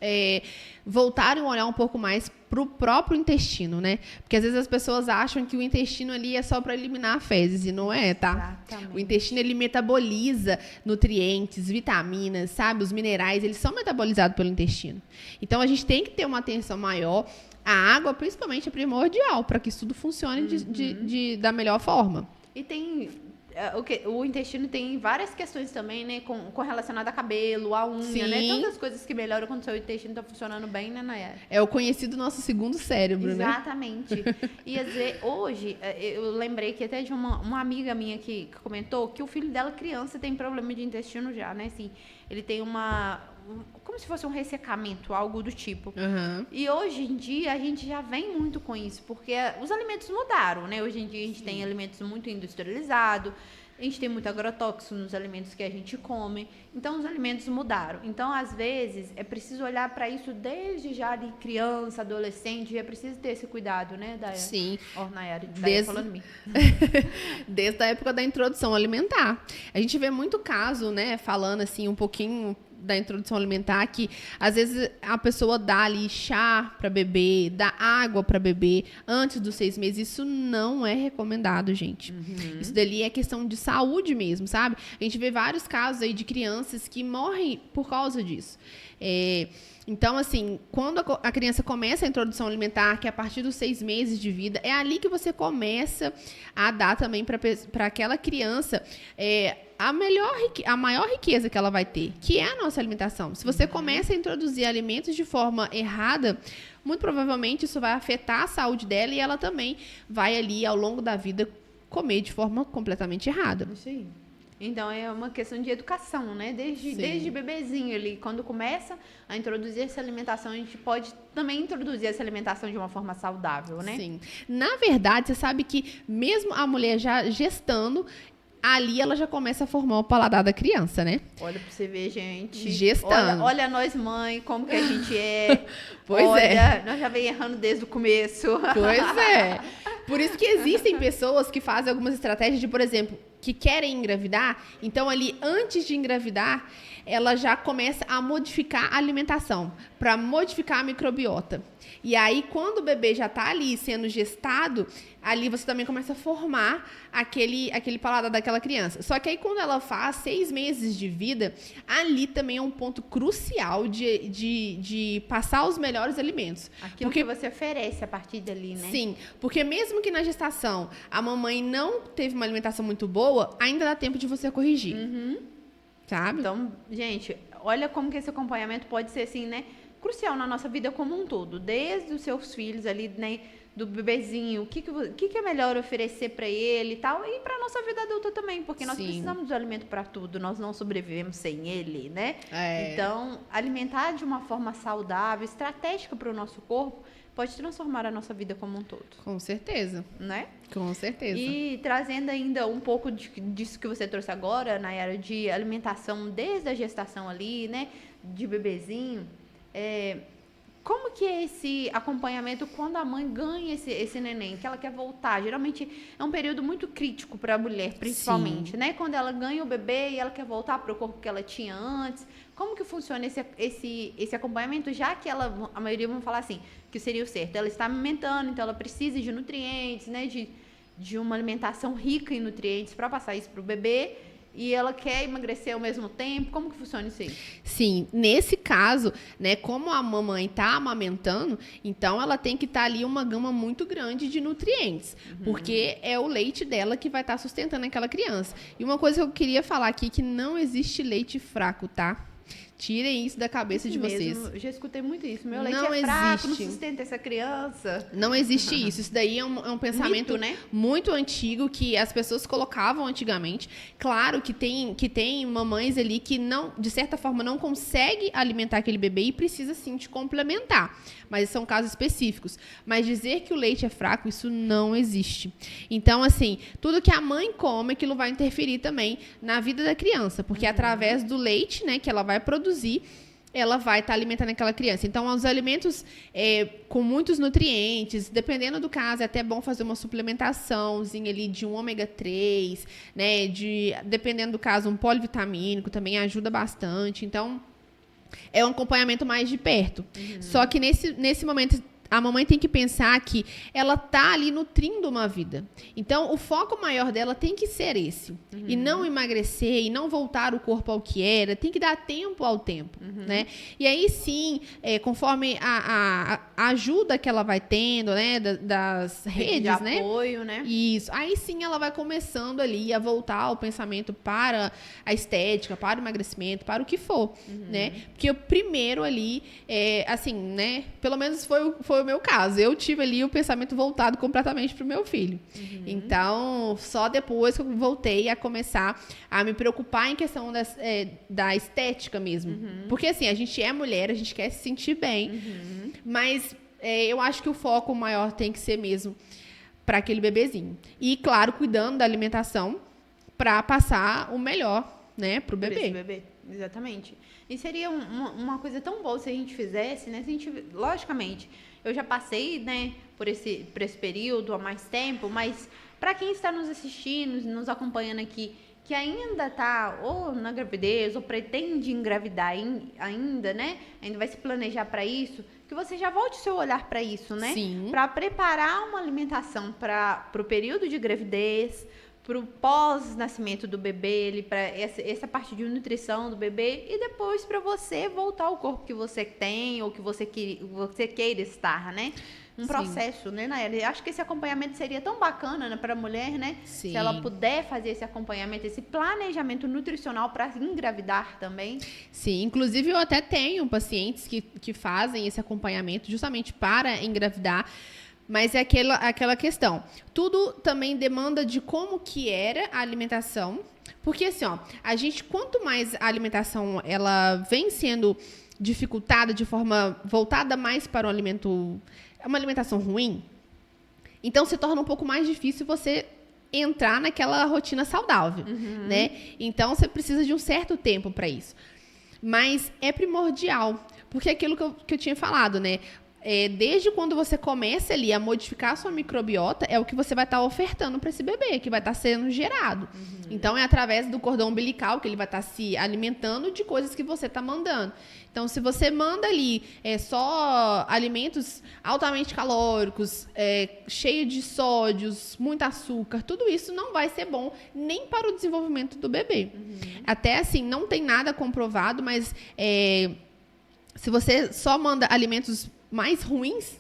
voltarem a olhar um pouco mais pro próprio intestino, né? Porque às vezes as pessoas acham que o intestino ali é só para eliminar fezes e não é, tá? Exatamente. O intestino ele metaboliza nutrientes, vitaminas, sabe? Os minerais, eles são metabolizados pelo intestino. Então a gente tem que ter uma atenção maior. A água, principalmente, é primordial para que isso tudo funcione da melhor forma. E tem... O intestino tem várias questões também, né? Com relacionado a cabelo, a unha, né? Todas as coisas que melhoram quando o seu intestino tá funcionando bem, né, Nayara? É o conhecido nosso segundo cérebro, Exatamente. né? E às vezes, hoje, eu lembrei que até de uma amiga minha que comentou que o filho dela, criança, tem problema de intestino já, né? Assim, ele tem como se fosse um ressecamento, algo do tipo. E hoje em dia a gente já vem muito com isso, porque os alimentos mudaram, né? Hoje em dia a gente tem alimentos muito industrializados, a gente tem muito agrotóxico nos alimentos que a gente come, então os alimentos mudaram. Então, às vezes, é preciso olhar para isso desde já de criança, adolescente, é preciso ter esse cuidado, né, Daya? Sim. Nayara, falando de mim. Desde a época da introdução alimentar. A gente vê muito caso, né, falando assim um pouquinho da introdução alimentar, que às vezes a pessoa dá ali chá para beber, dá água para beber antes dos 6 meses. Isso não é recomendado, gente. Isso dali é questão de saúde mesmo, sabe? A gente vê vários casos aí de crianças que morrem por causa disso. Então, assim, quando a criança começa a introdução alimentar, que é a partir dos 6 meses de vida, é ali que você começa a dar também para aquela criança a maior riqueza que ela vai ter, que é a nossa alimentação. Se você começa a introduzir alimentos de forma errada, muito provavelmente isso vai afetar a saúde dela e ela também vai ali, ao longo da vida, comer de forma completamente errada. Isso aí. Então, é uma questão de educação, né? Desde bebezinho ali, quando começa a introduzir essa alimentação, a gente pode também introduzir essa alimentação de uma forma saudável, né? Sim. Na verdade, você sabe que mesmo a mulher já gestando, ali ela já começa a formar o paladar da criança, né? Olha pra você ver, gente. Gestando. Olha nós, mãe, como que a gente é. Pois nós já vem errando desde o começo. Pois é. Por isso que existem pessoas que fazem algumas estratégias de, por exemplo, que querem engravidar, então ali antes de engravidar, ela já começa a modificar a alimentação, para modificar a microbiota. E aí, quando o bebê já está ali sendo gestado, ali você também começa a formar aquele paladar daquela criança. Só que aí, quando ela faz 6 meses de vida, ali também é um ponto crucial de passar os melhores alimentos. Aquilo que você oferece a partir dali, né? Sim, porque mesmo que na gestação a mamãe não teve uma alimentação muito boa, ainda dá tempo de você corrigir. Sabe? Então, gente, olha como que esse acompanhamento pode ser assim, né? crucial na nossa vida como um todo, desde os seus filhos ali, né, do bebezinho, o que é melhor oferecer para ele e tal, e para nossa vida adulta também, porque nós precisamos de alimento para tudo, nós não sobrevivemos sem ele, né? Então, alimentar de uma forma saudável, estratégica para o nosso corpo, pode transformar a nossa vida como um todo. Com certeza. Né? Com certeza. E trazendo ainda um pouco disso que você trouxe agora, na área de alimentação, desde a gestação ali, né? De bebezinho, como que é esse acompanhamento quando a mãe ganha esse neném, que ela quer voltar? Geralmente é um período muito crítico para a mulher, principalmente, Sim. né? Quando ela ganha o bebê e ela quer voltar para o corpo que ela tinha antes. Como que funciona esse acompanhamento? Já que a maioria vão falar assim, que seria o certo. Ela está amamentando, então ela precisa de nutrientes, né? De uma alimentação rica em nutrientes para passar isso para o bebê. E ela quer emagrecer ao mesmo tempo? Como que funciona isso aí? Sim, nesse caso, né, como a mamãe está amamentando, então ela tem que estar ali uma gama muito grande de nutrientes, porque é o leite dela que vai estar sustentando aquela criança. E uma coisa que eu queria falar aqui, que não existe leite fraco, tá? Tirem isso da cabeça de vocês. Eu já escutei muito isso. Meu leite é fraco, não sustenta essa criança. Não existe isso. Isso daí é um pensamento mito, né? muito antigo que as pessoas colocavam antigamente. Claro que tem mamães ali que não, de certa forma, não consegue alimentar aquele bebê e precisa sim de complementar. Mas são casos específicos. Mas dizer que o leite é fraco, isso não existe. Então, assim, tudo que a mãe come, aquilo vai interferir também na vida da criança. Porque através do leite, né, que ela vai produzir, ela vai estar alimentando aquela criança. Então, os alimentos com muitos nutrientes, dependendo do caso, é até bom fazer uma suplementaçãozinha ali de um ômega 3, né, dependendo do caso, um polivitamínico também ajuda bastante. Então, é um acompanhamento mais de perto. Só que nesse momento, a mamãe tem que pensar que ela tá ali nutrindo uma vida. Então, o foco maior dela tem que ser esse. E não emagrecer, e não voltar o corpo ao que era. Tem que dar tempo ao tempo, né? E aí, sim, conforme a ajuda que ela vai tendo, né? Das redes, de apoio, né? Isso. Aí, sim, ela vai começando ali a voltar o pensamento para a estética, para o emagrecimento, para o que for, né? Porque o primeiro ali, assim, né? Pelo menos foi o meu caso. Eu tive ali o pensamento voltado completamente para o meu filho. Então, só depois que eu voltei a começar a me preocupar em questão da estética mesmo. Porque, assim, a gente é mulher, a gente quer se sentir bem, mas eu acho que o foco maior tem que ser mesmo para aquele bebezinho. E, claro, cuidando da alimentação para passar o melhor, né, pro bebê. Esse bebê. Exatamente. E seria uma coisa tão boa se a gente fizesse, né? Logicamente, eu já passei, né, por esse período há mais tempo, mas para quem está nos assistindo, nos acompanhando aqui, que ainda está ou na gravidez ou pretende engravidar ainda, né? Ainda vai se planejar para isso, que você já volte o seu olhar para isso, né? Sim. Para preparar uma alimentação para o período de gravidez, para o pós-nascimento do bebê, para essa parte de nutrição do bebê, e depois para você voltar ao corpo que você tem ou que você queira estar, né? Um processo, né, Nayeli? Acho que esse acompanhamento seria tão bacana, né, para a mulher, né? Sim. Se ela puder fazer esse acompanhamento, esse planejamento nutricional para engravidar também. Sim, inclusive eu até tenho pacientes que fazem esse acompanhamento justamente para engravidar. Mas é aquela questão. Tudo também demanda de como que era a alimentação. Porque, assim, ó, quanto mais a alimentação ela vem sendo dificultada de forma voltada mais para uma alimentação ruim, então se torna um pouco mais difícil você entrar naquela rotina saudável, né? Então, você precisa de um certo tempo para isso. Mas é primordial, porque é aquilo que eu tinha falado, né? Desde quando você começa ali a modificar a sua microbiota, é o que você vai estar ofertando para esse bebê, que vai estar sendo gerado. Então, é através do cordão umbilical que ele vai estar se alimentando de coisas que você está mandando. Então, se você manda ali só alimentos altamente calóricos, cheio de sódios, muito açúcar, tudo isso não vai ser bom nem para o desenvolvimento do bebê. Até assim, não tem nada comprovado, mas se você só manda alimentos mais ruins,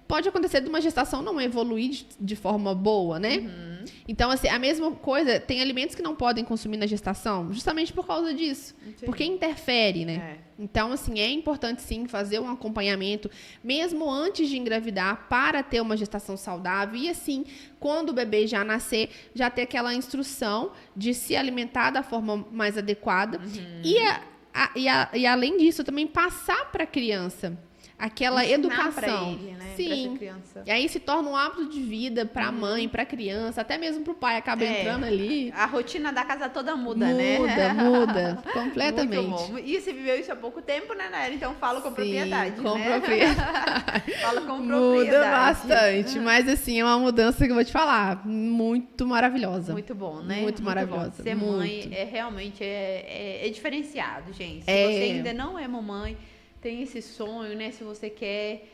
pode acontecer de uma gestação não evoluir de forma boa, né? Então, assim, a mesma coisa, tem alimentos que não podem consumir na gestação, justamente por causa disso. Entendi. Porque interfere, né? Então, assim, é importante, sim, fazer um acompanhamento, mesmo antes de engravidar, para ter uma gestação saudável. E, assim, quando o bebê já nascer, já ter aquela instrução de se alimentar da forma mais adequada. E além disso, também passar para a criança aquela Ensinar educação. pra ele, né? Pra Sim. essa criança. E aí se torna um hábito de vida para a mãe, para a criança, até mesmo para o pai acaba entrando ali. A rotina da casa toda muda, né? Muda completamente. Muito bom. E você viveu isso há pouco tempo, né, Naira? Então fala com Sim, propriedade, com né? propriedade. Fala com Muda propriedade. bastante, mas assim, é uma mudança que eu vou te falar, muito maravilhosa. Muito bom, né? Muito maravilhosa. Bom. Ser muito. mãe realmente é diferenciado, gente. Se É. você ainda não é mamãe, tem esse sonho, né? Se você quer,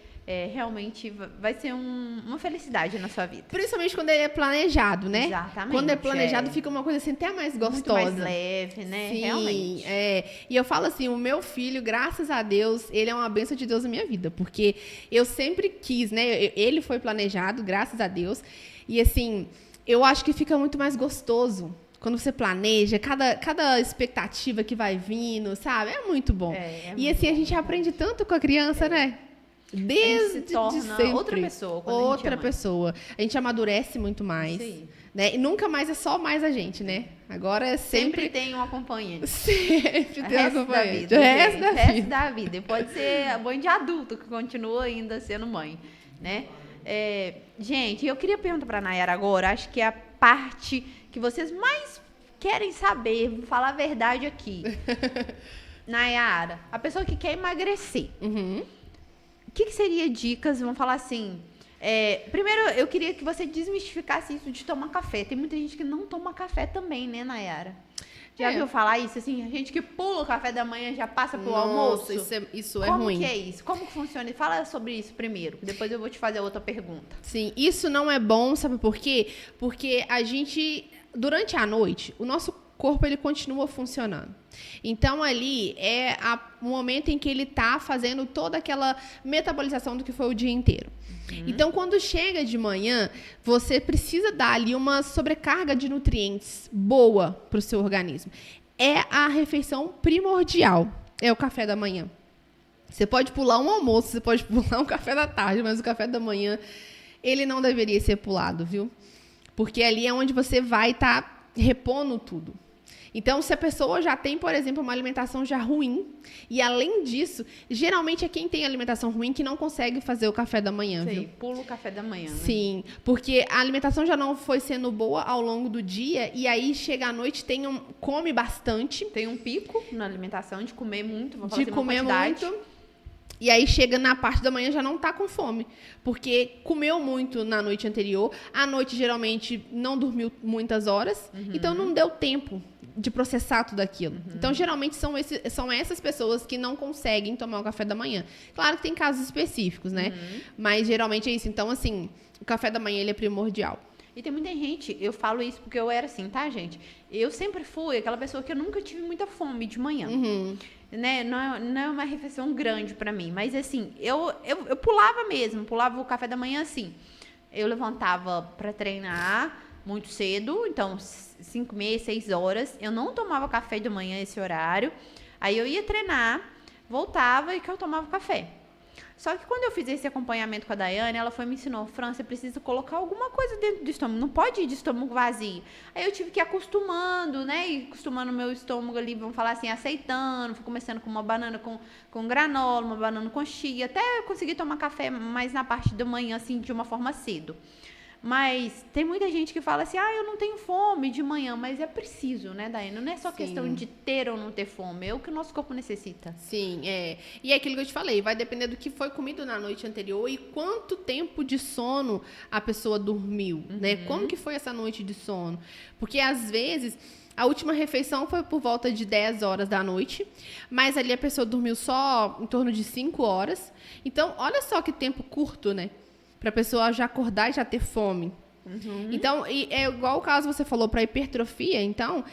realmente vai ser uma felicidade na sua vida. Principalmente quando ele é planejado, né? Exatamente. Quando é planejado, fica uma coisa assim até mais gostosa. Muito mais leve, né? Sim, Realmente. E eu falo assim, o meu filho, graças a Deus, ele é uma bênção de Deus na minha vida, porque eu sempre quis, né? Ele foi planejado, graças a Deus, e assim, eu acho que fica muito mais gostoso quando você planeja, cada expectativa que vai vindo, sabe? É muito bom. E assim, a gente aprende tanto com a criança, né? Desde se torna sempre. outra pessoa quando outra a gente é mãe. pessoa. A gente amadurece muito mais. Sim. Né? E nunca mais é só mais a gente, né? Agora é Sempre sempre... tem um acompanhante. Sempre O tem um resto da acompanhante. vida. O resto gente, da o resto vida. da vida. E pode ser a mãe de adulto que continua ainda sendo mãe, né? Gente, eu queria perguntar pra Nayara agora, acho que é a parte que vocês mais querem saber, vou falar a verdade aqui. Nayara, a pessoa que quer emagrecer, Uhum. o que seria dicas, vamos falar assim... primeiro, eu queria que você desmistificasse isso de tomar café. Tem muita gente que não toma café também, né, Nayara? Já viu falar isso? Assim, a gente que pula o café da manhã já passa pro almoço. Isso é Como ruim. que é isso? Como que funciona? Fala sobre isso primeiro, depois eu vou te fazer outra pergunta. Sim, isso não é bom, sabe por quê? Porque a gente, durante a noite, o nosso corpo ele continua funcionando. Então ali é o momento em que ele está fazendo toda aquela metabolização do que foi o dia inteiro. Então, quando chega de manhã, você precisa dar ali uma sobrecarga de nutrientes boa para o seu organismo. É a refeição primordial, é o café da manhã. Você pode pular um almoço, você pode pular um café da tarde, mas o café da manhã, ele não deveria ser pulado, viu? Porque ali é onde você vai estar repondo tudo. Então, se a pessoa já tem, por exemplo, uma alimentação já ruim, e além disso, geralmente é quem tem alimentação ruim que não consegue fazer o café da manhã, viu? Pula o café da manhã, né? Sim, porque a alimentação já não foi sendo boa ao longo do dia, e aí chega à noite, come bastante. Tem um pico na alimentação de comer muito, vou falar De assim, uma comer quantidade. muito. E aí chega na parte da manhã já não tá com fome, porque comeu muito na noite anterior, à noite geralmente não dormiu muitas horas, então não deu tempo de processar tudo aquilo. Então geralmente são essas pessoas que não conseguem tomar o café da manhã. Claro que tem casos específicos, né? Mas geralmente é isso. Então assim, o café da manhã ele é primordial. E tem muita gente, eu falo isso porque eu era assim, tá, gente? Eu sempre fui aquela pessoa que eu nunca tive muita fome de manhã. Né? Não é uma refeição grande pra mim, mas assim, eu pulava mesmo, pulava o café da manhã assim. Eu levantava pra treinar muito cedo, então 5h30, 6 horas. Eu não tomava café de manhã esse horário. Aí eu ia treinar, voltava e que eu tomava café. Só que quando eu fiz esse acompanhamento com a Daiane, ela me ensinou, Fran, você precisa colocar alguma coisa dentro do estômago, não pode ir de estômago vazio. Aí eu tive que ir acostumando, né, e acostumando o meu estômago ali, vamos falar assim, aceitando, fui começando com uma banana com granola, uma banana com chia, até eu conseguir tomar café mais na parte da manhã, assim, de uma forma cedo. Mas tem muita gente que fala assim, eu não tenho fome de manhã, mas é preciso, né, Daiane? Não é só questão de ter ou não ter fome, é o que o nosso corpo necessita. Sim, E é aquilo que eu te falei, vai depender do que foi comido na noite anterior e quanto tempo de sono a pessoa dormiu, né? Como que foi essa noite de sono? Porque às vezes a última refeição foi por volta de 10 horas da noite, mas ali a pessoa dormiu só em torno de 5 horas. Então, olha só que tempo curto, né? Para a pessoa já acordar e já ter fome. Então, é igual o caso que você falou para hipertrofia, então,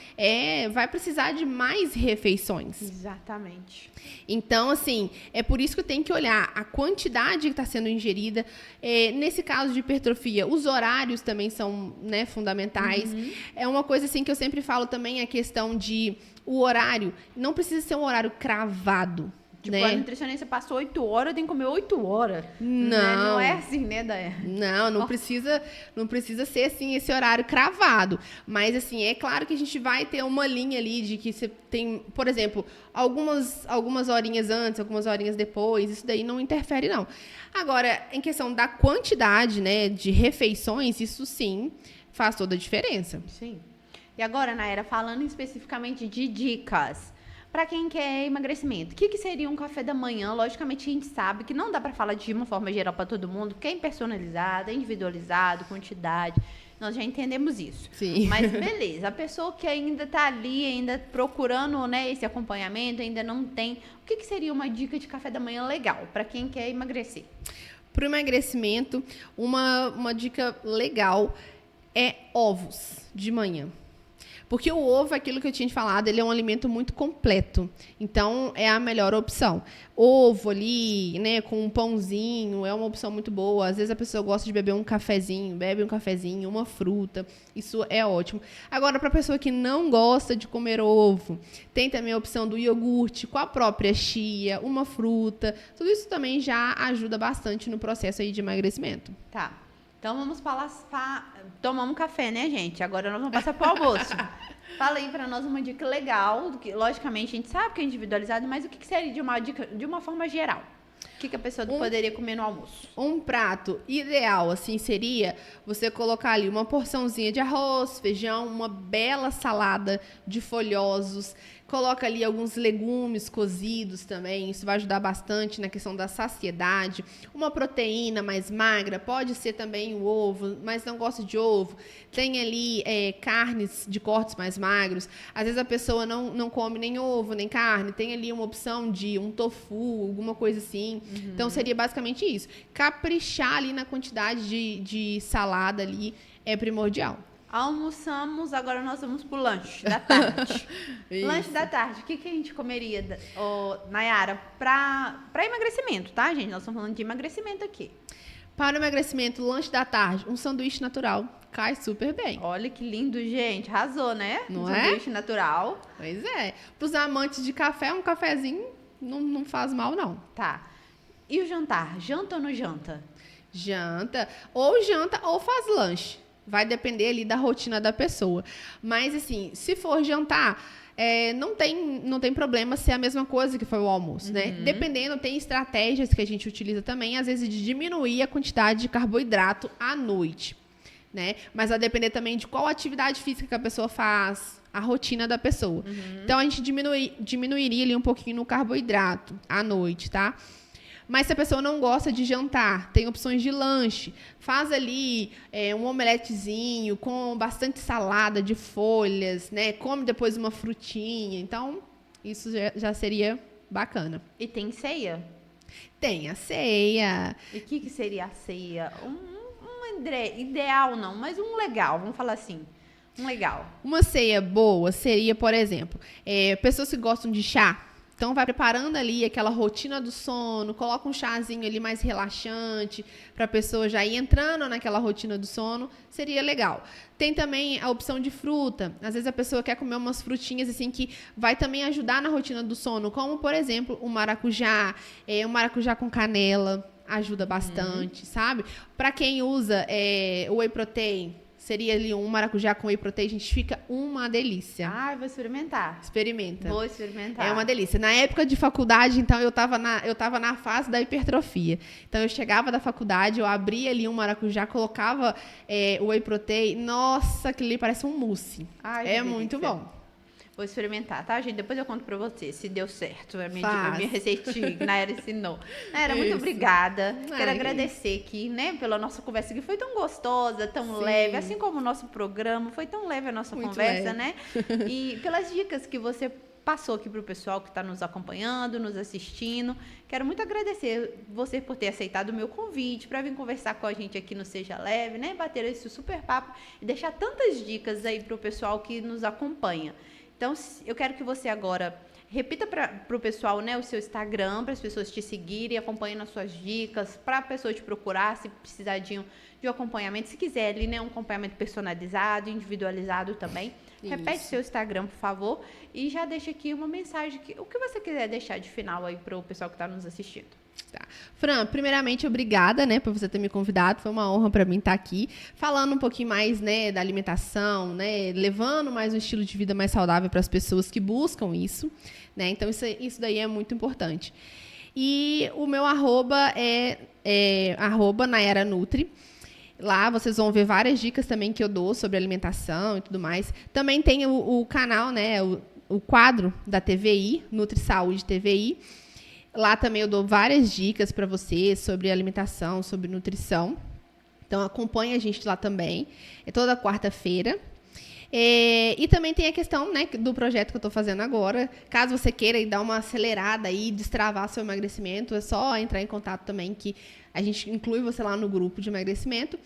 vai precisar de mais refeições. Exatamente. Então, assim, é por isso que eu tenho que olhar a quantidade que está sendo ingerida. Nesse caso de hipertrofia, os horários também são, né, fundamentais. É uma coisa assim que eu sempre falo também, a questão de o horário não precisa ser um horário cravado. Tipo, Né? a nutricionista passou 8 horas, tem que comer 8 horas. Não. Né? Não é assim, né, Daiane? Não precisa ser assim esse horário cravado. Mas assim, é claro que a gente vai ter uma linha ali de que você tem, por exemplo, algumas horinhas antes, algumas horinhas depois, isso daí não interfere, não. Agora, em questão da quantidade, né, de refeições, isso sim faz toda a diferença. Sim. E agora, Nayara, falando especificamente de dicas. Para quem quer emagrecimento, o que seria um café da manhã? Logicamente, a gente sabe que não dá para falar de uma forma geral para todo mundo, porque é personalizado, é individualizado, quantidade. Nós já entendemos isso. Sim. Mas beleza, a pessoa que ainda está ali, ainda procurando, né, esse acompanhamento, ainda não tem. O que seria uma dica de café da manhã legal para quem quer emagrecer? Para o emagrecimento, uma dica legal é ovos de manhã. Porque o ovo, aquilo que eu tinha te falado, ele é um alimento muito completo. Então, é a melhor opção. Ovo ali, né, com um pãozinho, é uma opção muito boa. Às vezes a pessoa gosta de beber um cafezinho, bebe um cafezinho, uma fruta. Isso é ótimo. Agora, para a pessoa que não gosta de comer ovo, tem também a opção do iogurte com a própria chia, uma fruta. Tudo isso também já ajuda bastante no processo aí de emagrecimento. Tá. Então vamos tomamos café, né, gente? Agora nós vamos passar pro almoço. Fala aí pra nós uma dica legal, que logicamente a gente sabe que é individualizado, mas o que seria de uma dica de uma forma geral? O que a pessoa poderia comer no almoço? Um prato ideal, assim, seria você colocar ali uma porçãozinha de arroz, feijão, uma bela salada de folhosos. Coloca ali alguns legumes cozidos também, isso vai ajudar bastante na questão da saciedade. Uma proteína mais magra, pode ser também o ovo, mas não gosta de ovo. Tem ali carnes de cortes mais magros. Às vezes a pessoa não come nem ovo, nem carne. Tem ali uma opção de um tofu, alguma coisa assim. Então seria basicamente isso. Caprichar ali na quantidade de salada ali é primordial. Almoçamos, agora nós vamos pro lanche da tarde. Lanche da tarde, o que a gente comeria, Nayara, pra emagrecimento, tá, gente? Nós estamos falando de emagrecimento aqui. Para o emagrecimento, lanche da tarde, um sanduíche natural. Cai super bem. Olha que lindo, gente. Arrasou, né? Não um é? Sanduíche natural. Pois é. Para os amantes de café, um cafezinho não faz mal, não. Tá. E o jantar? Janta ou não janta? Janta ou faz lanche. Vai depender ali da rotina da pessoa. Mas, assim, se for jantar, não tem problema ser a mesma coisa que foi o almoço, né? Dependendo, tem estratégias que a gente utiliza também, às vezes, de diminuir a quantidade de carboidrato à noite, né? Mas vai depender também de qual atividade física que a pessoa faz, a rotina da pessoa. Então, a gente diminuiria ali um pouquinho no carboidrato à noite, tá? Mas se a pessoa não gosta de jantar, tem opções de lanche. Faz ali um omeletezinho com bastante salada de folhas, né? Come depois uma frutinha. Então, isso já seria bacana. E tem ceia? Tem a ceia. E o que seria a ceia? Ideal não, mas um legal, vamos falar assim. Um legal. Uma ceia boa seria, por exemplo, pessoas que gostam de chá. Então, vai preparando ali aquela rotina do sono, coloca um chazinho ali mais relaxante para a pessoa já ir entrando naquela rotina do sono, seria legal. Tem também a opção de fruta. Às vezes a pessoa quer comer umas frutinhas assim que vai também ajudar na rotina do sono, como, por exemplo, o maracujá com canela, ajuda bastante, sabe? Para quem usa o whey protein, seria ali um maracujá com whey protein, gente, fica uma delícia. Ah, vou experimentar. Experimenta. Vou experimentar. É uma delícia. Na época de faculdade, então, eu tava na fase da hipertrofia. Então, eu chegava da faculdade, eu abria ali um maracujá, colocava o whey protein. Nossa, aquilo ali parece um mousse. Ai, muito bom. Vou experimentar, tá, gente? Depois eu conto pra você se deu certo a minha receitinha que Nayara ensinou. Nayara, muito obrigada. Quero agradecer aqui, né, pela nossa conversa que foi tão gostosa, tão leve, assim como o nosso programa. Foi tão leve a nossa conversa, né? E pelas dicas que você passou aqui para o pessoal que está nos acompanhando, nos assistindo. Quero muito agradecer você por ter aceitado o meu convite para vir conversar com a gente aqui no Seja Leve, né? Bater esse super papo e deixar tantas dicas aí para o pessoal que nos acompanha. Então, eu quero que você agora repita para o pessoal, né, o seu Instagram, para as pessoas te seguirem, acompanhando as suas dicas, para a pessoa te procurar, se precisar de um acompanhamento, se quiser ali, né, um acompanhamento personalizado, individualizado também. Isso. Repete seu Instagram, por favor, e já deixa aqui uma mensagem, o que você quiser deixar de final aí para o pessoal que está nos assistindo. Tá. Fran, primeiramente, obrigada, né, por você ter me convidado. Foi uma honra para mim estar aqui, falando um pouquinho mais, né, da alimentação, né, levando mais um estilo de vida mais saudável para as pessoas que buscam isso, né. Então, isso daí é muito importante. E o meu arroba é arroba Nayara Nutri. Lá vocês vão ver várias dicas também que eu dou sobre alimentação e tudo mais. Também tem o canal, né, o quadro da TVI, Nutri Saúde TVI. Lá também eu dou várias dicas para vocês sobre alimentação, sobre nutrição. Então, acompanhe a gente lá também. É toda quarta-feira. E também tem a questão, né, do projeto que eu estou fazendo agora. Caso você queira dar uma acelerada e destravar seu emagrecimento, é só entrar em contato também, que a gente inclui você lá no grupo de emagrecimento.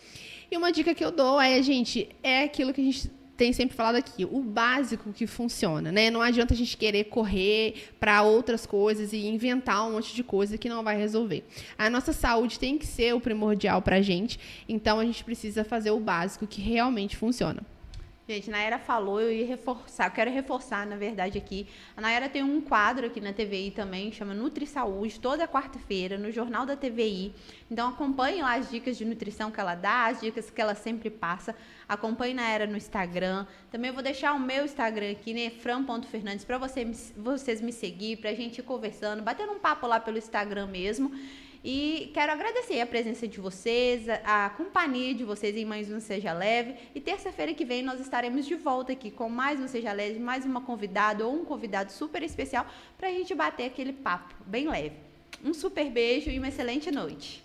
E uma dica que eu dou gente, é aquilo que a gente tem sempre falado aqui, o básico que funciona, né? Não adianta a gente querer correr para outras coisas e inventar um monte de coisa que não vai resolver. A nossa saúde tem que ser o primordial para a gente, então a gente precisa fazer o básico que realmente funciona. Gente, a Nayara falou, eu quero reforçar, na verdade, aqui. A Nayara tem um quadro aqui na TVI também, chama Nutri Saúde, toda quarta-feira, no Jornal da TVI. Então, acompanhe lá as dicas de nutrição que ela dá, as dicas que ela sempre passa. Acompanhe a Nayara no Instagram. Também vou deixar o meu Instagram aqui, né, fran.fernandes, para vocês me seguir, pra gente ir conversando, batendo um papo lá pelo Instagram mesmo. E quero agradecer a presença de vocês, a companhia de vocês em mais um Seja Leve. E terça-feira que vem nós estaremos de volta aqui com mais um Seja Leve, mais uma convidada ou um convidado super especial para a gente bater aquele papo bem leve. Um super beijo e uma excelente noite.